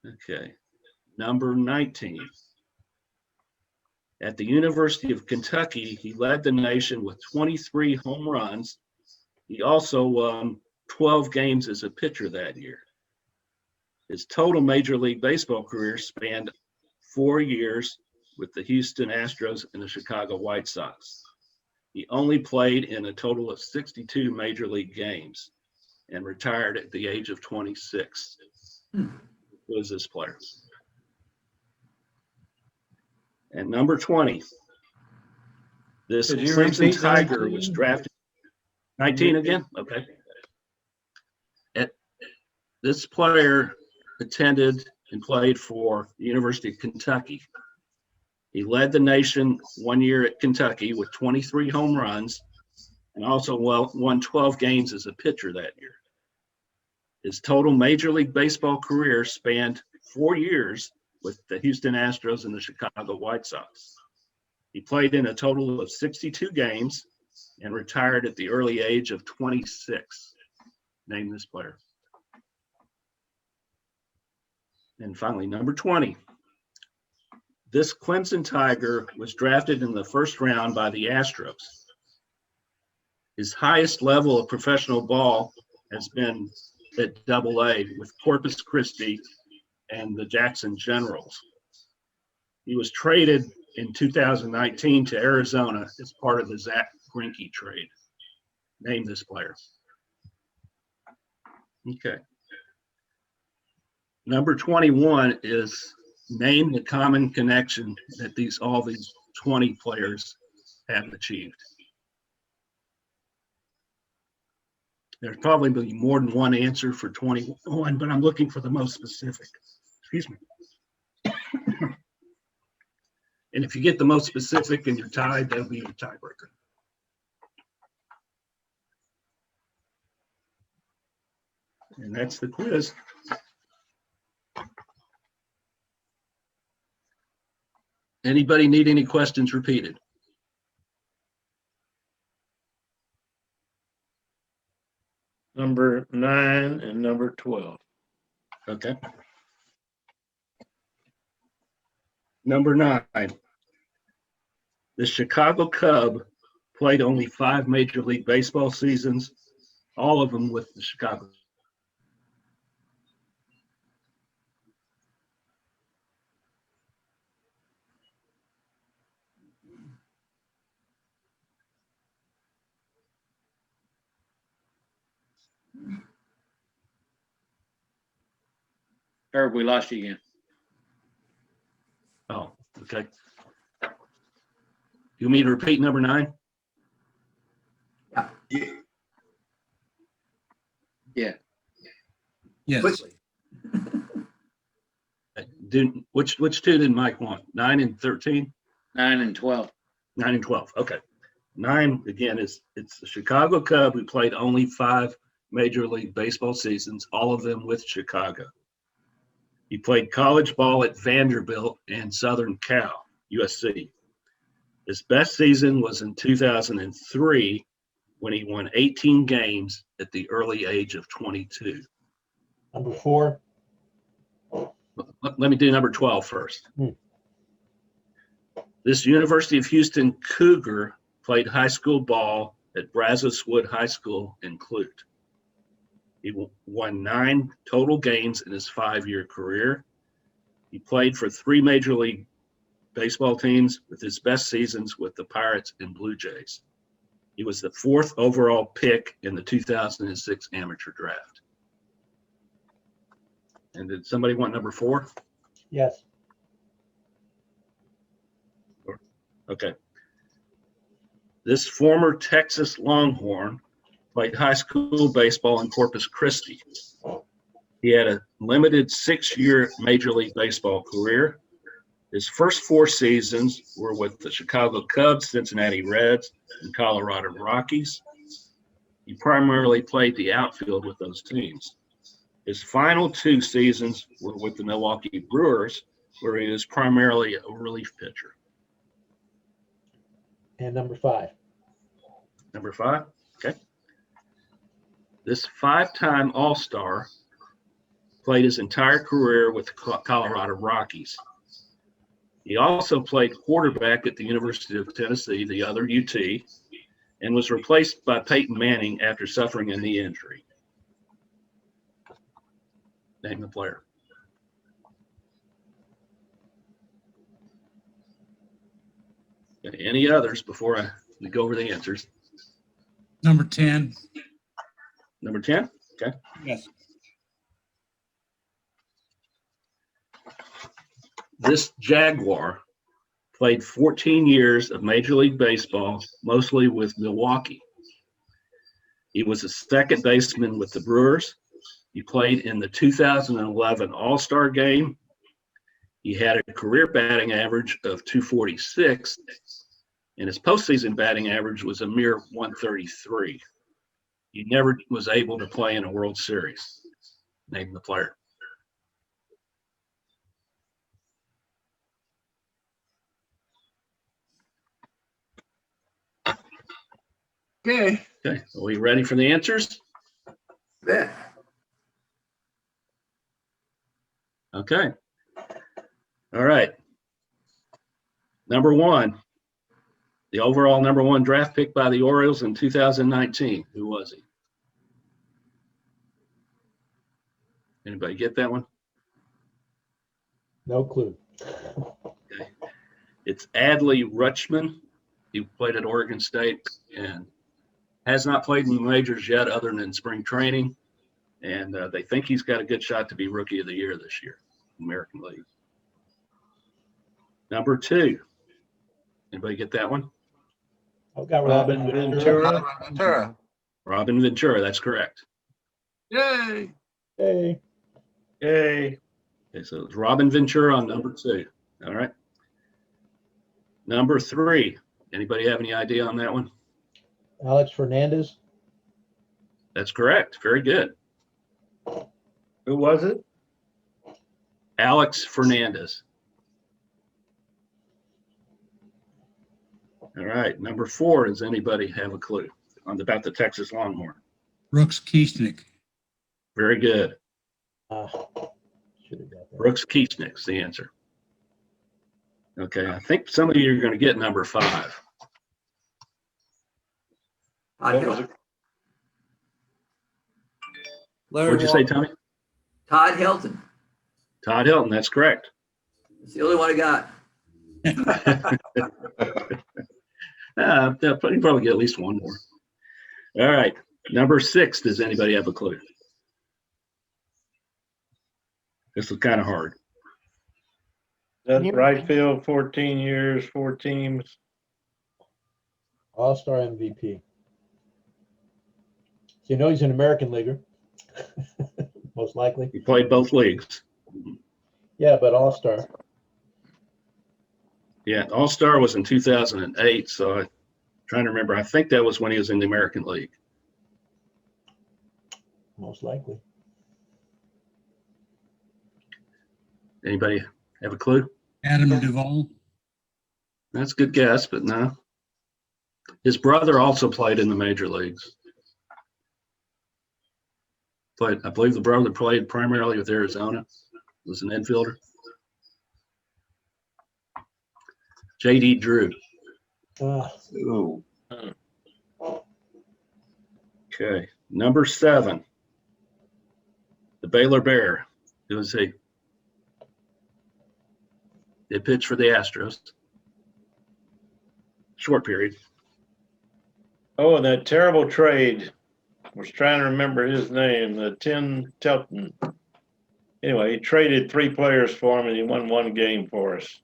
S14: Okay. Number 19. At the University of Kentucky, he led the nation with 23 home runs. He also won 12 games as a pitcher that year. His total Major League Baseball career spanned 4 years with the Houston Astros and the Chicago White Sox. He only played in a total of 62 Major League games and retired at the age of 26. Who is this player? And number 20, this Clemson Tiger was drafted. 19 again? Okay. This player attended and played for the University of Kentucky. He led the nation 1 year at Kentucky with 23 home runs and also won 12 games as a pitcher that year. His total Major League Baseball career spanned 4 years with the Houston Astros and the Chicago White Sox. He played in a total of 62 games and retired at the early age of 26. Name this player. And finally, number 20. This Clemson Tiger was drafted in the first round by the Astros. His highest level of professional ball has been at AA with Corpus Christi and the Jackson Generals. He was traded in 2019 to Arizona as part of the Zach Greinke trade. Name this player. Okay. Number 21 is name the common connection that all these 20 players have achieved. There's probably be more than one answer for 21, but I'm looking for the most specific. Excuse me. And if you get the most specific and you're tied, that'll be your tiebreaker. And that's the quiz. Anybody need any questions repeated?
S3: Number 9 and number 12.
S14: Okay. Number 9. The Chicago Cub played only 5 Major League Baseball seasons, all of them with the Chicago.
S2: Herb, we lost you again.
S14: Oh, okay. You want me to repeat number 9?
S2: Yeah.
S9: Yes.
S14: Which two did Mike want? 9 and 13?
S2: 9 and 12.
S14: 9 and 12. Okay. 9 again it's the Chicago Cub who played only 5 Major League Baseball seasons, all of them with Chicago. He played college ball at Vanderbilt and Southern Cal, USC. His best season was in 2003 when he won 18 games at the early age of 22.
S4: Number 4.
S14: Let me do number 12 first. This University of Houston Cougar played high school ball at Brazos Wood High School in Clute. He won 9 total games in his 5-year career. He played for 3 Major League Baseball teams, with his best seasons with the Pirates and Blue Jays. He was the 4th overall pick in the 2006 amateur draft. And did somebody want number 4?
S4: Yes.
S14: Okay. This former Texas Longhorn played high school baseball in Corpus Christi. He had a limited 6-year Major League Baseball career. His first 4 seasons were with the Chicago Cubs, Cincinnati Reds, and Colorado Rockies. He primarily played the outfield with those teams. His final 2 seasons were with the Milwaukee Brewers, where he was primarily a relief pitcher.
S4: And number 5.
S14: Number 5, okay. This 5-time All-Star played his entire career with the Colorado Rockies. He also played quarterback at the University of Tennessee, the other UT, and was replaced by Peyton Manning after suffering a knee injury. Name the player. Any others before we go over the answers?
S5: Number 10.
S14: Number 10? Okay.
S5: Yes.
S14: This Jaguar played 14 years of Major League Baseball, mostly with Milwaukee. He was a second baseman with the Brewers. He played in the 2011 All-Star Game. He had a career batting average of 246, and his postseason batting average was a mere 133. He never was able to play in a World Series. Name the player.
S1: Okay.
S14: Okay, are we ready for the answers?
S7: Yeah.
S14: Okay. All right. Number 1, the overall number 1 draft pick by the Orioles in 2019. Who was he? Anybody get that one?
S4: No clue.
S14: Okay. It's Adley Ruchman. He played at Oregon State and has not played in the majors yet other than in spring training. And they think he's got a good shot to be Rookie of the Year this year, American League. Number 2. Anybody get that one?
S4: I've got
S3: Robin Ventura.
S1: Ventura.
S14: Robin Ventura, that's correct.
S1: Yay.
S4: Hey,
S3: Yay.
S14: Okay, so it's Robin Ventura on number 2. All right. Number 3. Anybody have any idea on that one?
S4: Alex Fernandez.
S14: That's correct. Very good.
S3: Who was it?
S14: Alex Fernandez. All right. Number 4. Does anybody have a clue about the Texas Longhorn?
S15: Brooks Kiesnick.
S14: Very good.
S4: Should have got that.
S14: Brooks Kiesnick's the answer. Okay. I think some of you are going to get number 5.
S7: Todd Hilton.
S9: Larry
S14: What'd you say,
S9: Walker.
S14: Tommy?
S7: Todd Hilton.
S14: Todd Hilton. That's correct.
S7: It's the only one I got.
S14: You probably get at least one more. All right. Number 6. Does anybody have a clue? This is kind of hard.
S3: That's right field, 14 years, 4 teams.
S4: All-Star MVP. So you know he's an American leaguer, most likely.
S14: He played both leagues.
S4: Yeah, but All-Star.
S14: Yeah, All-Star was in 2008, so I'm trying to remember. I think that was when he was in the American League.
S4: Most likely.
S14: Anybody have a clue?
S15: Adam Duvall.
S14: That's a good guess, but no. His brother also played in the major leagues. I believe the brother played primarily with Arizona. Was an infielder. J.D. Drew.
S11: Ooh.
S14: Okay. Number 7. The Baylor Bear. Who was he? They pitched for the Astros. Short period.
S3: Oh, and that terrible trade. I was trying to remember his name, the Tim Telton. Anyway, he traded 3 players for him and he won 1 game for us.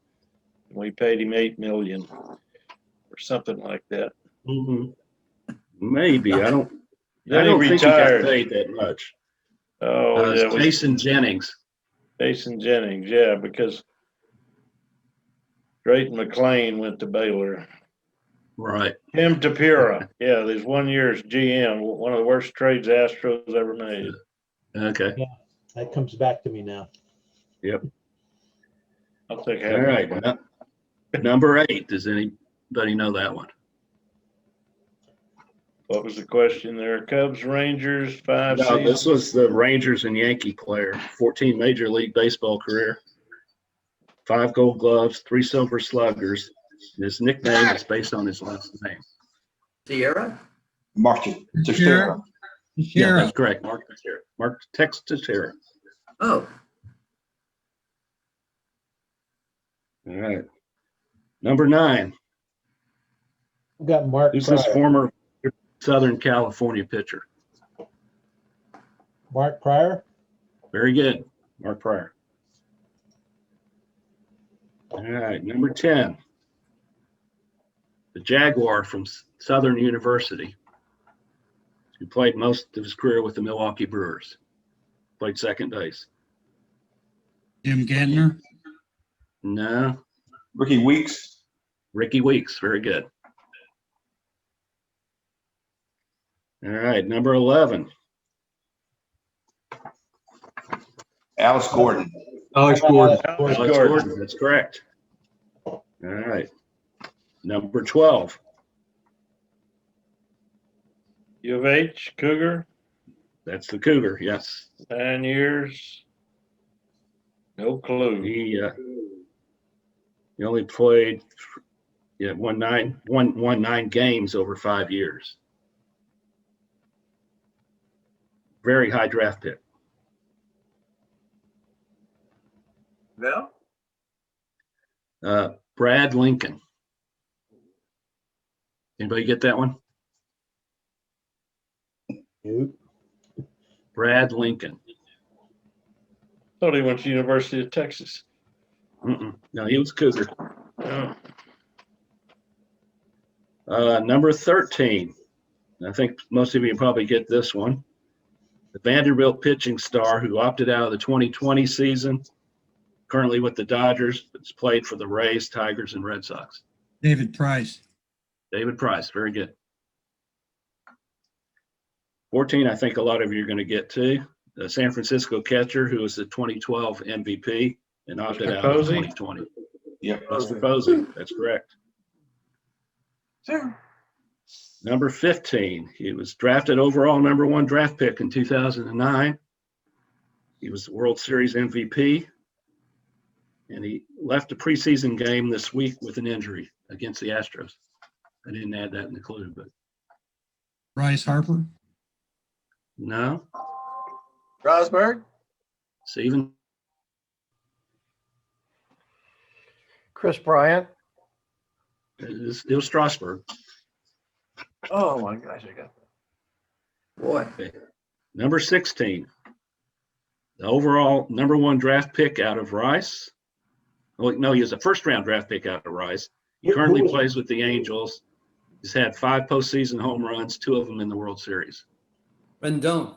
S3: We paid him $8 million or something like that.
S14: Mm-hmm. Maybe. I don't
S3: Then
S14: think he got
S3: retired.
S14: paid that much.
S3: Oh,
S14: It's
S3: yeah, it was
S14: Jason Jennings.
S3: Jason Jennings, yeah, because Drayton McClain went to Baylor.
S14: Right.
S3: Tim Tapira, yeah, there's 1 year's GM, one of the worst trades the Astros ever made.
S14: Okay.
S4: Yeah, that comes back to me now.
S14: Yep.
S3: I'll take
S14: All right. Number 8. Does anybody know that one?
S3: What was the question there? Cubs, Rangers, 5
S14: No,
S3: seasons?
S14: this was the Rangers and Yankee player. 14 Major League Baseball career. 5 Gold Gloves, 3 Silver Sluggers. And his nickname is based on his last name.
S7: Sierra?
S11: Mark Teixeira.
S14: Yeah, that's correct. Mark Teixeira. Mark Teixeira.
S7: Oh,
S14: All right. Number 9.
S4: I've got Mark
S14: Who's this
S4: Pryor.
S14: former Southern California pitcher?
S4: Mark Pryor?
S14: Very good. Mark Pryor. All right. Number 10. The Jaguar from Southern University, who played most of his career with the Milwaukee Brewers. Played second base.
S15: Jim Gantner.
S14: No.
S11: Ricky Weeks.
S14: Ricky Weeks. Very good. All right. Number 11.
S11: Alex Gordon.
S8: Alex Gordon.
S14: Alex Gordon. That's correct. All right. Number 12.
S3: U of H, Cougar,
S14: That's the Cougar. Yes.
S3: 9 years. No clue.
S14: He only played, won 9 games over 5 years. Very high draft pick.
S1: No?
S14: Brad Lincoln. Anybody get that one?
S4: Nope.
S14: Brad Lincoln.
S3: Thought he went to University of Texas.
S14: No, he was Cougar.
S3: Oh.
S14: Number 13. I think most of you probably get this one. The Vanderbilt pitching star who opted out of the 2020 season, currently with the Dodgers, but's played for the Rays, Tigers, and Red Sox.
S15: David Price.
S14: David Price, very good. 14, I think a lot of you are going to get too. The San Francisco catcher who was the 2012 MVP and opted out of 2020.
S11: Yep.
S14: Mr. Posey, that's correct.
S1: Sure.
S14: Number 15, he was drafted overall #1 draft pick in 2009. He was the World Series MVP, and he left a preseason game this week with an injury against the Astros. I didn't add that in the clue, but
S15: Bryce Harper.
S14: no.
S1: Strasburg.
S14: Steven?
S12: Chris Bryant.
S14: It was Strasburg.
S1: Oh my gosh, I got that.
S7: Boy.
S14: Okay. Number 16, the overall #1 draft pick out of Rice. Oh, no, he was a first-round draft pick out of Rice. He currently plays with the Angels. He's had 5 postseason home runs, 2 of them in the World Series.
S9: Rendon.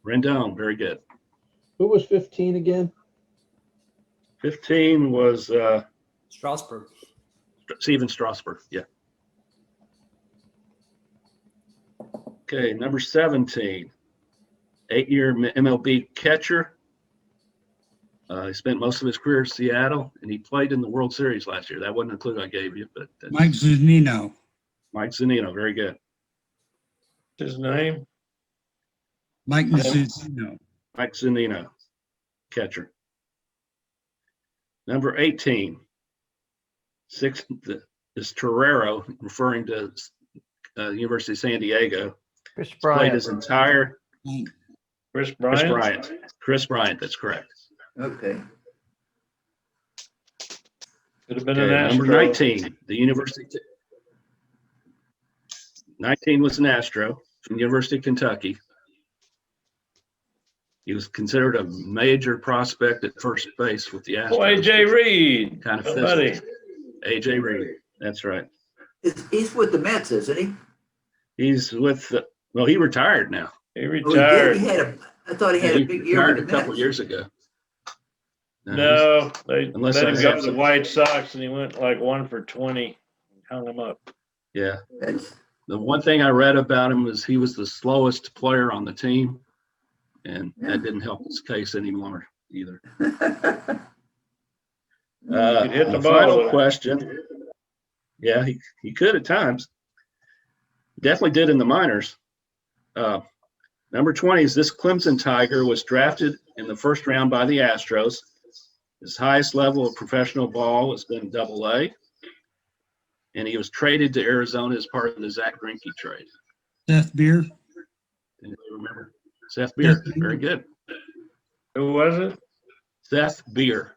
S14: Rendon, very good.
S4: Who was 15 again?
S14: 15 was
S9: Strasburg.
S14: Steven Strasburg, yeah. Okay, number 17, 8-year MLB catcher. He spent most of his career in Seattle, and he played in the World Series last year. That wasn't a clue I gave you, but
S15: Mike Zunino.
S14: Mike Zunino, very good.
S3: His name?
S15: Mike Zunino.
S14: Mike Zunino, catcher. Number 18, is Torrero, referring to University of San Diego.
S12: Chris
S14: Played
S12: Bryant.
S14: his entire
S3: Chris
S14: Chris
S3: Bryant?
S14: Bryant. Chris Bryant, that's correct.
S7: Okay.
S3: Could have been
S14: Okay,
S3: an Astro.
S14: number 19, the University. 19 was an Astro from the University of Kentucky. He was considered a major prospect at first base with the Astros.
S3: Oh, AJ Reed.
S14: Kind of
S3: Buddy.
S14: fizzled. AJ Reed, that's right.
S7: He's with the Mets, isn't he?
S14: He's with, well, he retired now.
S3: He
S7: Oh, he did?
S3: retired.
S7: I thought he had a big year
S14: retired
S7: with
S14: a
S7: the
S14: couple
S7: Mets.
S14: years ago.
S3: No, they
S14: Unless
S3: let
S14: I
S3: him go
S14: have
S3: to the
S14: some-
S3: White Sox and he went like 1 for 20. Hung him up.
S14: Yeah.
S7: That's-
S14: The one thing I read about him was he was the slowest player on the team, and that didn't help his case anymore either.
S3: He'd hit the ball
S14: Final
S3: with it.
S14: question. Yeah, he could at times. Definitely did in the minors. Number 20 is this Clemson Tiger was drafted in the first round by the Astros. His highest level of professional ball has been Double-A, and he was traded to Arizona as part of the Zach Greinke trade.
S15: Seth Beer.
S14: Anybody remember? Seth Beer, very good.
S3: Who was it?
S14: Seth Beer.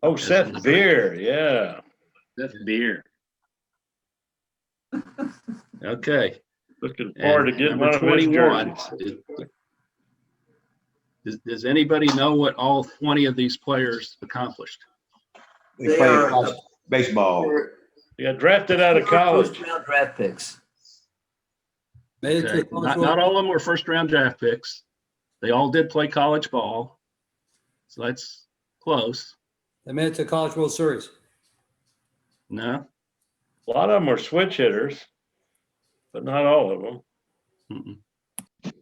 S3: Oh, Seth Beer. Yeah.
S2: That's beer.
S14: Okay.
S3: Looking forward to
S14: And
S3: getting
S14: number
S3: one of his
S14: 21.
S3: jerseys.
S14: Does anybody know what all 20 of these players accomplished?
S11: They
S7: They
S11: played
S7: are
S11: baseball.
S3: He got drafted out of college.
S7: First-round draft picks.
S9: Made it to
S14: Okay.
S9: the College
S14: Not
S9: World-
S14: all of them were first round draft picks. They all did play college ball. So that's close.
S9: They made it to the College World Series.
S14: No.
S3: A lot of them were switch hitters, but not all of them.
S14: Mm-mm.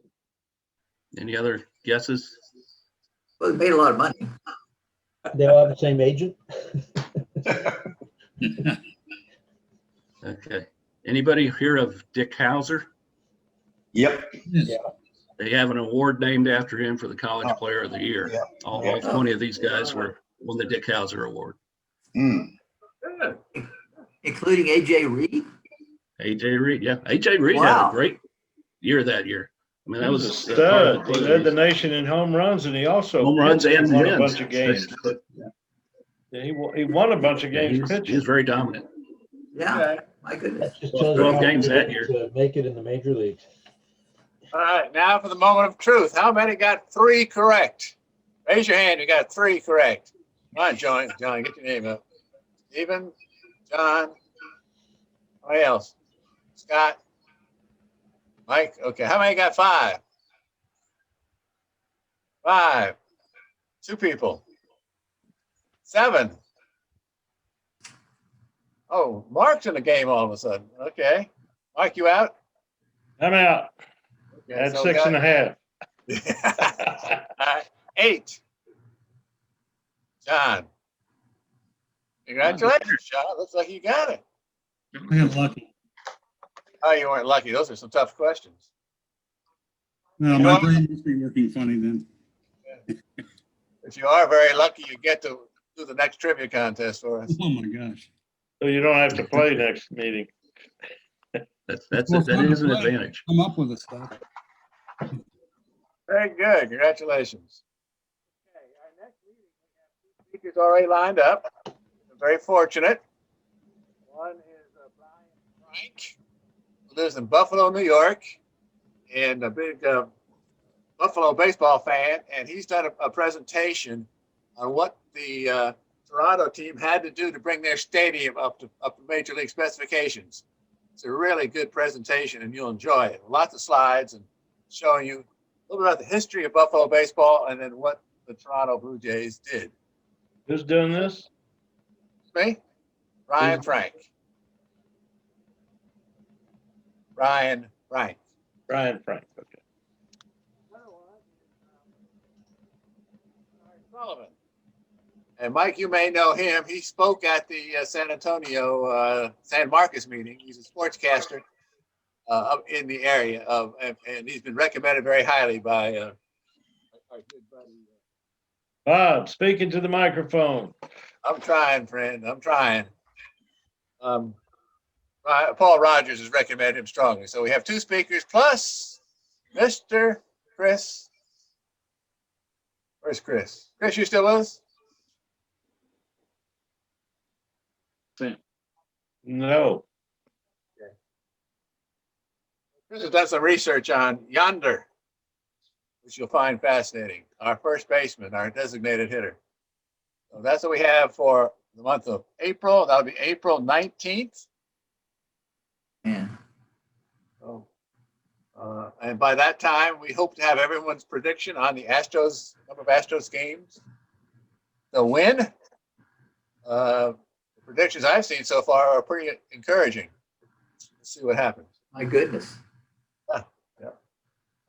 S14: Any other guesses?
S7: Well, they made a lot of money.
S4: They all have the same agent?
S14: Okay. Anybody hear of Dick Hauser?
S11: Yep.
S15: Yes.
S14: They have an award named after him for the College Player of the Year.
S11: Yeah.
S14: All 20 of these guys won the Dick Hauser Award.
S11: Mm.
S7: Including AJ Reed.
S14: AJ Reed, yeah. AJ Reed had
S7: Wow.
S14: a great year that year. I mean, that
S3: He
S14: was
S3: was a
S14: part of
S3: stud. He led the nation in home runs, and he also
S14: home runs and
S3: won
S14: wins.
S3: a bunch of games.
S14: Yeah.
S3: He won a bunch of
S14: Yeah,
S3: games
S14: he's
S3: pitching.
S14: very dominant.
S7: Yeah,
S1: Okay.
S7: my goodness.
S4: That just
S14: Well,
S4: tells you
S14: 12
S4: how
S14: games
S4: good
S14: that
S4: it
S14: year.
S4: is to make it in the major leagues.
S1: All right, now for the moment of truth. How many got 3 correct? Raise your hand. You got 3 correct. Come on, John. John, get your name up. Stephen, John. What else? Scott, Mike. Okay, how many got 5? 5. 2 people. 7. Oh, Mark's in the game all of a sudden. Okay, Mark, you out?
S3: I'm out.
S1: Okay,
S3: At
S1: so we
S3: 6.5.
S1: All right, 8. John. Congratulations, John. Looks like you got it.
S15: I got lucky.
S1: Oh, you weren't lucky. Those are some tough questions.
S15: No,
S1: You
S15: my
S1: know-
S15: brain must be working funny then.
S1: If you are very lucky, you get to do the next trivia contest for us.
S15: Oh my gosh.
S3: So you don't have to play next meeting.
S14: That
S15: It's more
S14: is
S15: fun to
S14: an
S15: play.
S14: advantage.
S15: Come up with the stuff.
S1: Very good. Congratulations. Okay, our next meeting, we have 2 speakers already lined up. We're very fortunate. One is Brian Frank, who lives in Buffalo, New York, and a big Buffalo baseball fan, and he's done a presentation on what the Toronto team had to do to bring their stadium up to major league specifications. It's a really good presentation, and you'll enjoy it. Lots of slides and showing you a little bit about the history of Buffalo baseball and then what the Toronto Blue Jays did.
S3: Who's doing this?
S1: Me? Brian Frank. Brian Frank.
S3: Brian Frank. Okay.
S1: Sullivan. And Mike, you may know him. He spoke at the San Antonio San Marcos meeting. He's a sportscaster up in the area and he's been recommended very highly by our good buddy.
S3: Bob, speaking to the microphone.
S1: I'm trying, friend. I'm trying. Paul Rogers has recommended him strongly. So we have 2 speakers plus Mr. Chris. Where's Chris? Chris, you still with us?
S3: No.
S1: Chris has done some research on Yonder, which you'll find fascinating. Our first baseman, our designated hitter. So that's what we have for the month of April. That'll be April 19th.
S7: Yeah.
S1: So, and by that time, we hope to have everyone's prediction on the Astros, number of Astros games. The win. The predictions I've seen so far are pretty encouraging. Let's see what happens.
S7: My goodness.
S1: Yeah.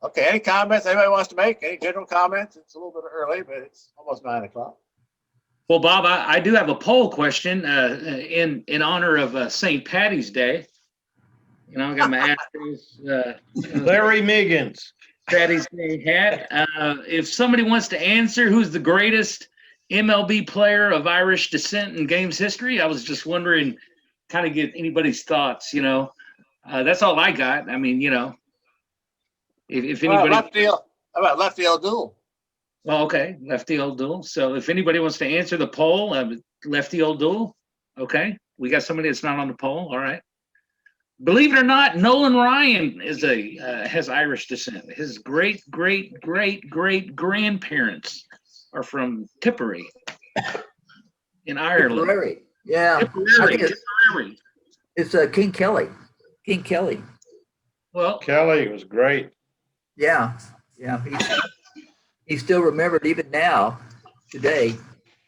S1: Okay, any comments anybody wants to make? Any general comments? It's a little bit early, but it's almost 9 o'clock.
S2: Well, Bob, I do have a poll question in honor of St. Patty's Day. You know, I got my Astros
S3: Larry Miggins.
S2: Patty's Day hat. If somebody wants to answer who's the greatest MLB player of Irish descent in games history, I was just wondering, kind of get anybody's thoughts, you know. That's all I got. I mean, you know, if anybody.
S1: How about Lefty O'Doul?
S2: Well, okay, Lefty O'Doul. So if anybody wants to answer the poll, Lefty O'Doul. Okay, we got somebody that's not on the poll. All right. Believe it or not, Nolan Ryan is has Irish descent. His great grandparents are from Tipperary in Ireland.
S7: Tipperary. Yeah.
S2: Tipperary.
S7: It's King Kelly. King Kelly.
S2: Well,
S3: Kelly was great.
S7: Yeah. Yeah. He's still remembered even now, today.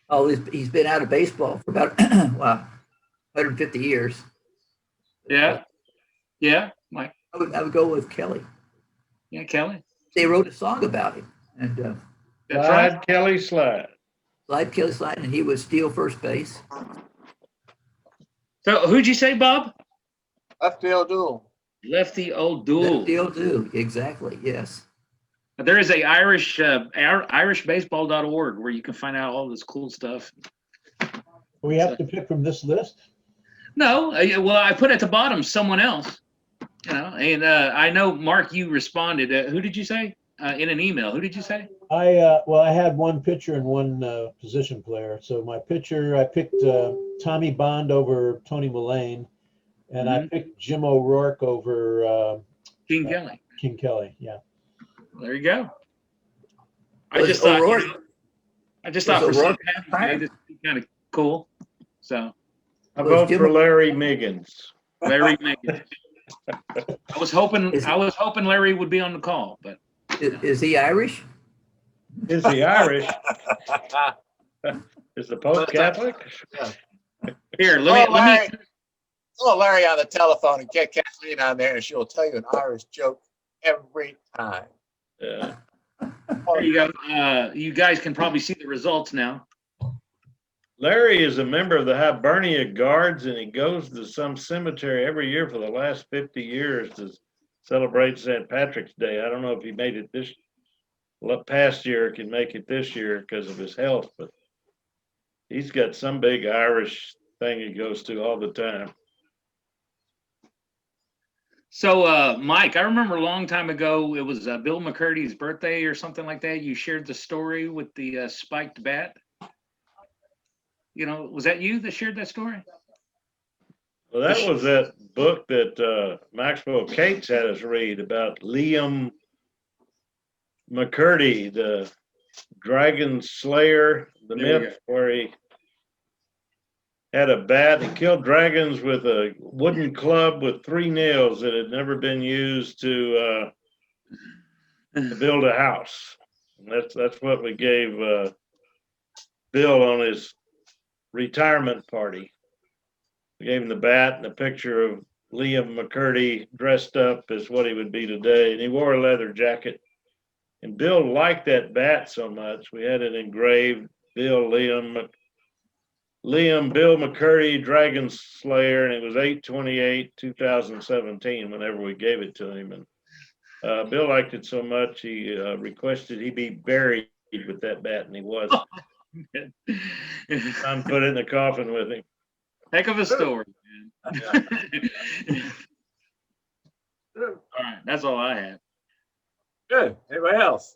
S7: Oh, he's been out of baseball for about 150 years.
S2: Yeah. Yeah, Mike.
S7: I would go with Kelly.
S2: Yeah, Kelly.
S7: They wrote a song about him, and
S3: Slide Kelly Slide.
S7: Slide Kelly Slide, and he would steal first base.
S2: So who'd you say, Bob?
S1: Lefty O'Doul.
S2: Lefty O'Doul.
S7: Lefty O'Doul, exactly. Yes.
S2: There is a irishbaseball.org where you can find out all this cool stuff.
S4: We have to pick from this list?
S2: No, well, I put at the bottom someone else, you know, and I know, Mark, you responded. Who did you say in an email? Who did you say?
S4: Well, I had one pitcher and one position player. So my pitcher, I picked Tommy Bond over Tony Mullane, and I picked Jim O'Rourke over
S2: King Kelly.
S4: King Kelly. Yeah.
S2: There you go. I
S7: Was
S2: just thought,
S7: O'Rourke-
S2: for some
S7: O'Rourke
S2: happy, this would be kind of cool. So
S3: I vote for Larry Miggins.
S2: Larry Miggins. I was hoping Larry would be on the call, but
S7: Is he Irish?
S3: Is he Irish? Is the Pope Catholic?
S2: here, let me
S1: Call Larry on the telephone and get Kathleen on there, and she'll tell you an Irish joke every time.
S3: Yeah.
S2: there you go. You guys can probably see the results now.
S3: Larry is a member of the Hibernia Guards, and he goes to some cemetery every year for the last 50 years to celebrate St. Patrick's Day. I don't know if he made it this past year, can make it this year because of his health, but he's got some big Irish thing he goes to all the time.
S2: So, Mike, I remember a long time ago, it was Bill McCurdy's birthday or something like that. You shared the story with the spiked bat. You know, was that you that shared that story?
S3: Well, that was that book that Maxwell Cates had us read about Liam McCurdy, the dragon slayer, the myth where he had a bat and killed dragons with a wooden club with 3 nails that had never been used to build a house. And that's what we gave Bill on his retirement party. We gave him the bat and a picture of Liam McCurdy dressed up as what he would be today. And he wore a leather jacket. And Bill liked that bat so much. We had it engraved, Bill McCurdy, Dragon Slayer, and it was 8/28/2017 whenever we gave it to him. And Bill liked it so much, he requested he be buried with that bat, and he was. I'm put it in the coffin with him.
S2: Heck of a story, man. All right, that's all I had.
S1: Good. Anybody else?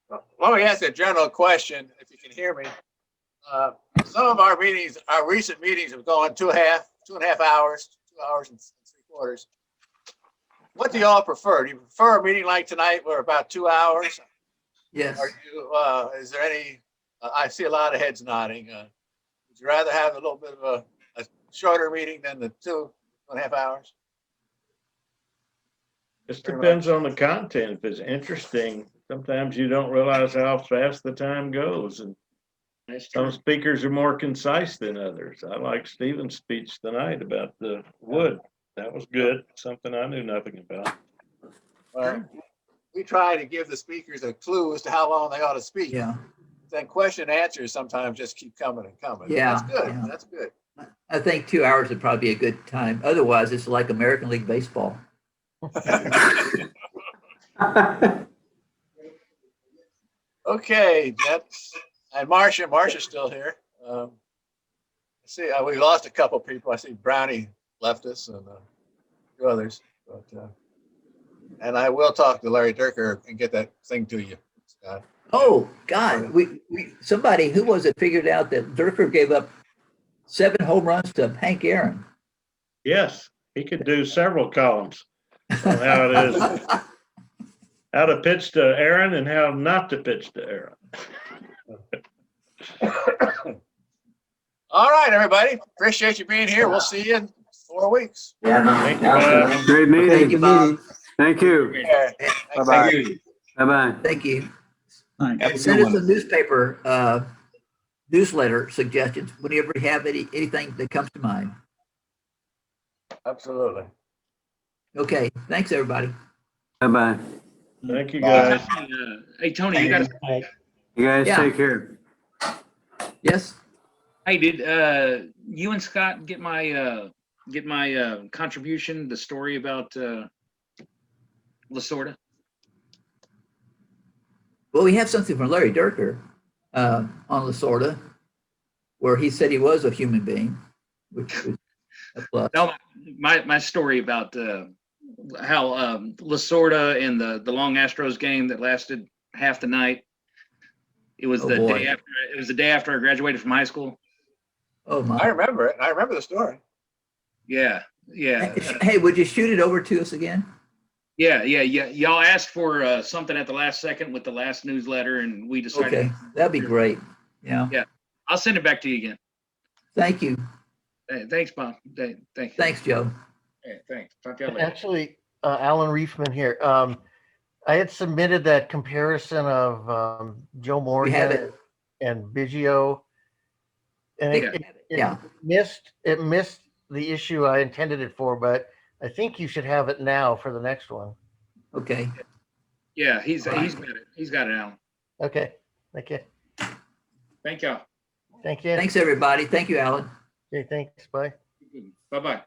S1: Well, let me ask a general question, if you can hear me. Some of our meetings, our recent meetings have gone 2.5 hours, 2 hours and 3/4. What do y'all prefer? Do you prefer a meeting like tonight where about 2 hours?
S7: Yes.
S1: Or is there any, I see a lot of heads nodding. Would you rather have a little bit of a shorter meeting than the 2.5 hours?
S3: It depends on the content. If it's interesting, sometimes you don't realize how fast the time goes. And some speakers are more concise than others. I like Stephen's speech tonight about the wood. That was good. Something I knew nothing about.
S1: Well, we try to give the speakers a clue as to how long they ought to speak.
S7: Yeah.
S1: Then question and answers sometimes just keep coming and coming.
S7: Yeah,
S1: That's good.
S7: yeah.
S1: That's good.
S7: I think 2 hours would probably be a good time. Otherwise, it's like American League Baseball.
S1: Okay, gents. And Marcia's still here. See, we lost a couple people. I see Brownie left us and a few others. But, and I will talk to Larry Dierker and get that thing to you, Scott.
S7: Oh God, somebody, who was it, figured out that Dierker gave up 7 home runs to Hank Aaron.
S3: Yes, he could do several columns on how it is, how to pitch to Aaron and how not to pitch to Aaron.
S1: All right, everybody. Appreciate you being here. We'll see you in 4 weeks.
S3: Thank you, Bob.
S15: Great meeting.
S7: Thank you, Bob.
S15: Thank you.
S1: Yeah.
S15: Bye-bye. Bye-bye.
S7: Thank you.
S15: Thanks.
S7: Send us a newspaper newsletter suggestions whenever you have anything that comes to mind.
S1: Absolutely.
S7: Okay, thanks everybody.
S15: Bye-bye.
S3: Thank you, guys.
S2: Hey, Tony, you got to.
S15: You guys
S7: Yeah.
S15: take care.
S7: Yes.
S2: Hey, did you and Scott get my contribution, the story about Lasorda?
S7: Well, we have something from Larry Dierker on Lasorda, where he said he was a human being, which was a plus.
S2: No, my story about how Lasorda in the long Astros game that lasted half the night. It was
S7: Oh,
S2: the
S7: boy.
S2: day after. It was the day after I graduated from high school.
S7: Oh,
S1: I
S7: my.
S1: remember it. I remember the story.
S2: Yeah, yeah,
S7: Hey, would you shoot it over to us again?
S2: yeah. Y'all asked for something at the last second with the last newsletter, and we decided.
S7: Okay, that'd be great. Yeah.
S2: Yeah, I'll send it back to you again.
S7: Thank you.
S2: Hey, thanks, Bob. Thank you.
S7: Thanks, Joe.
S2: Hey, thanks. Talk to you later.
S12: Actually, Alan Reifman here. I had submitted that comparison of Joe
S7: We have
S12: Morgan
S7: it.
S12: and Biggio, and
S7: Yeah.
S12: it missed the issue I intended it for, but I think you should have it now for the next one.
S7: Okay.
S2: Yeah, he's
S7: All right.
S2: got it. He's got it, Alan.
S12: Okay. Okay.
S2: Thank y'all.
S12: Thank you.
S7: Thanks, everybody. Thank you, Alan.
S12: Okay, thanks. Bye.
S2: Bye bye.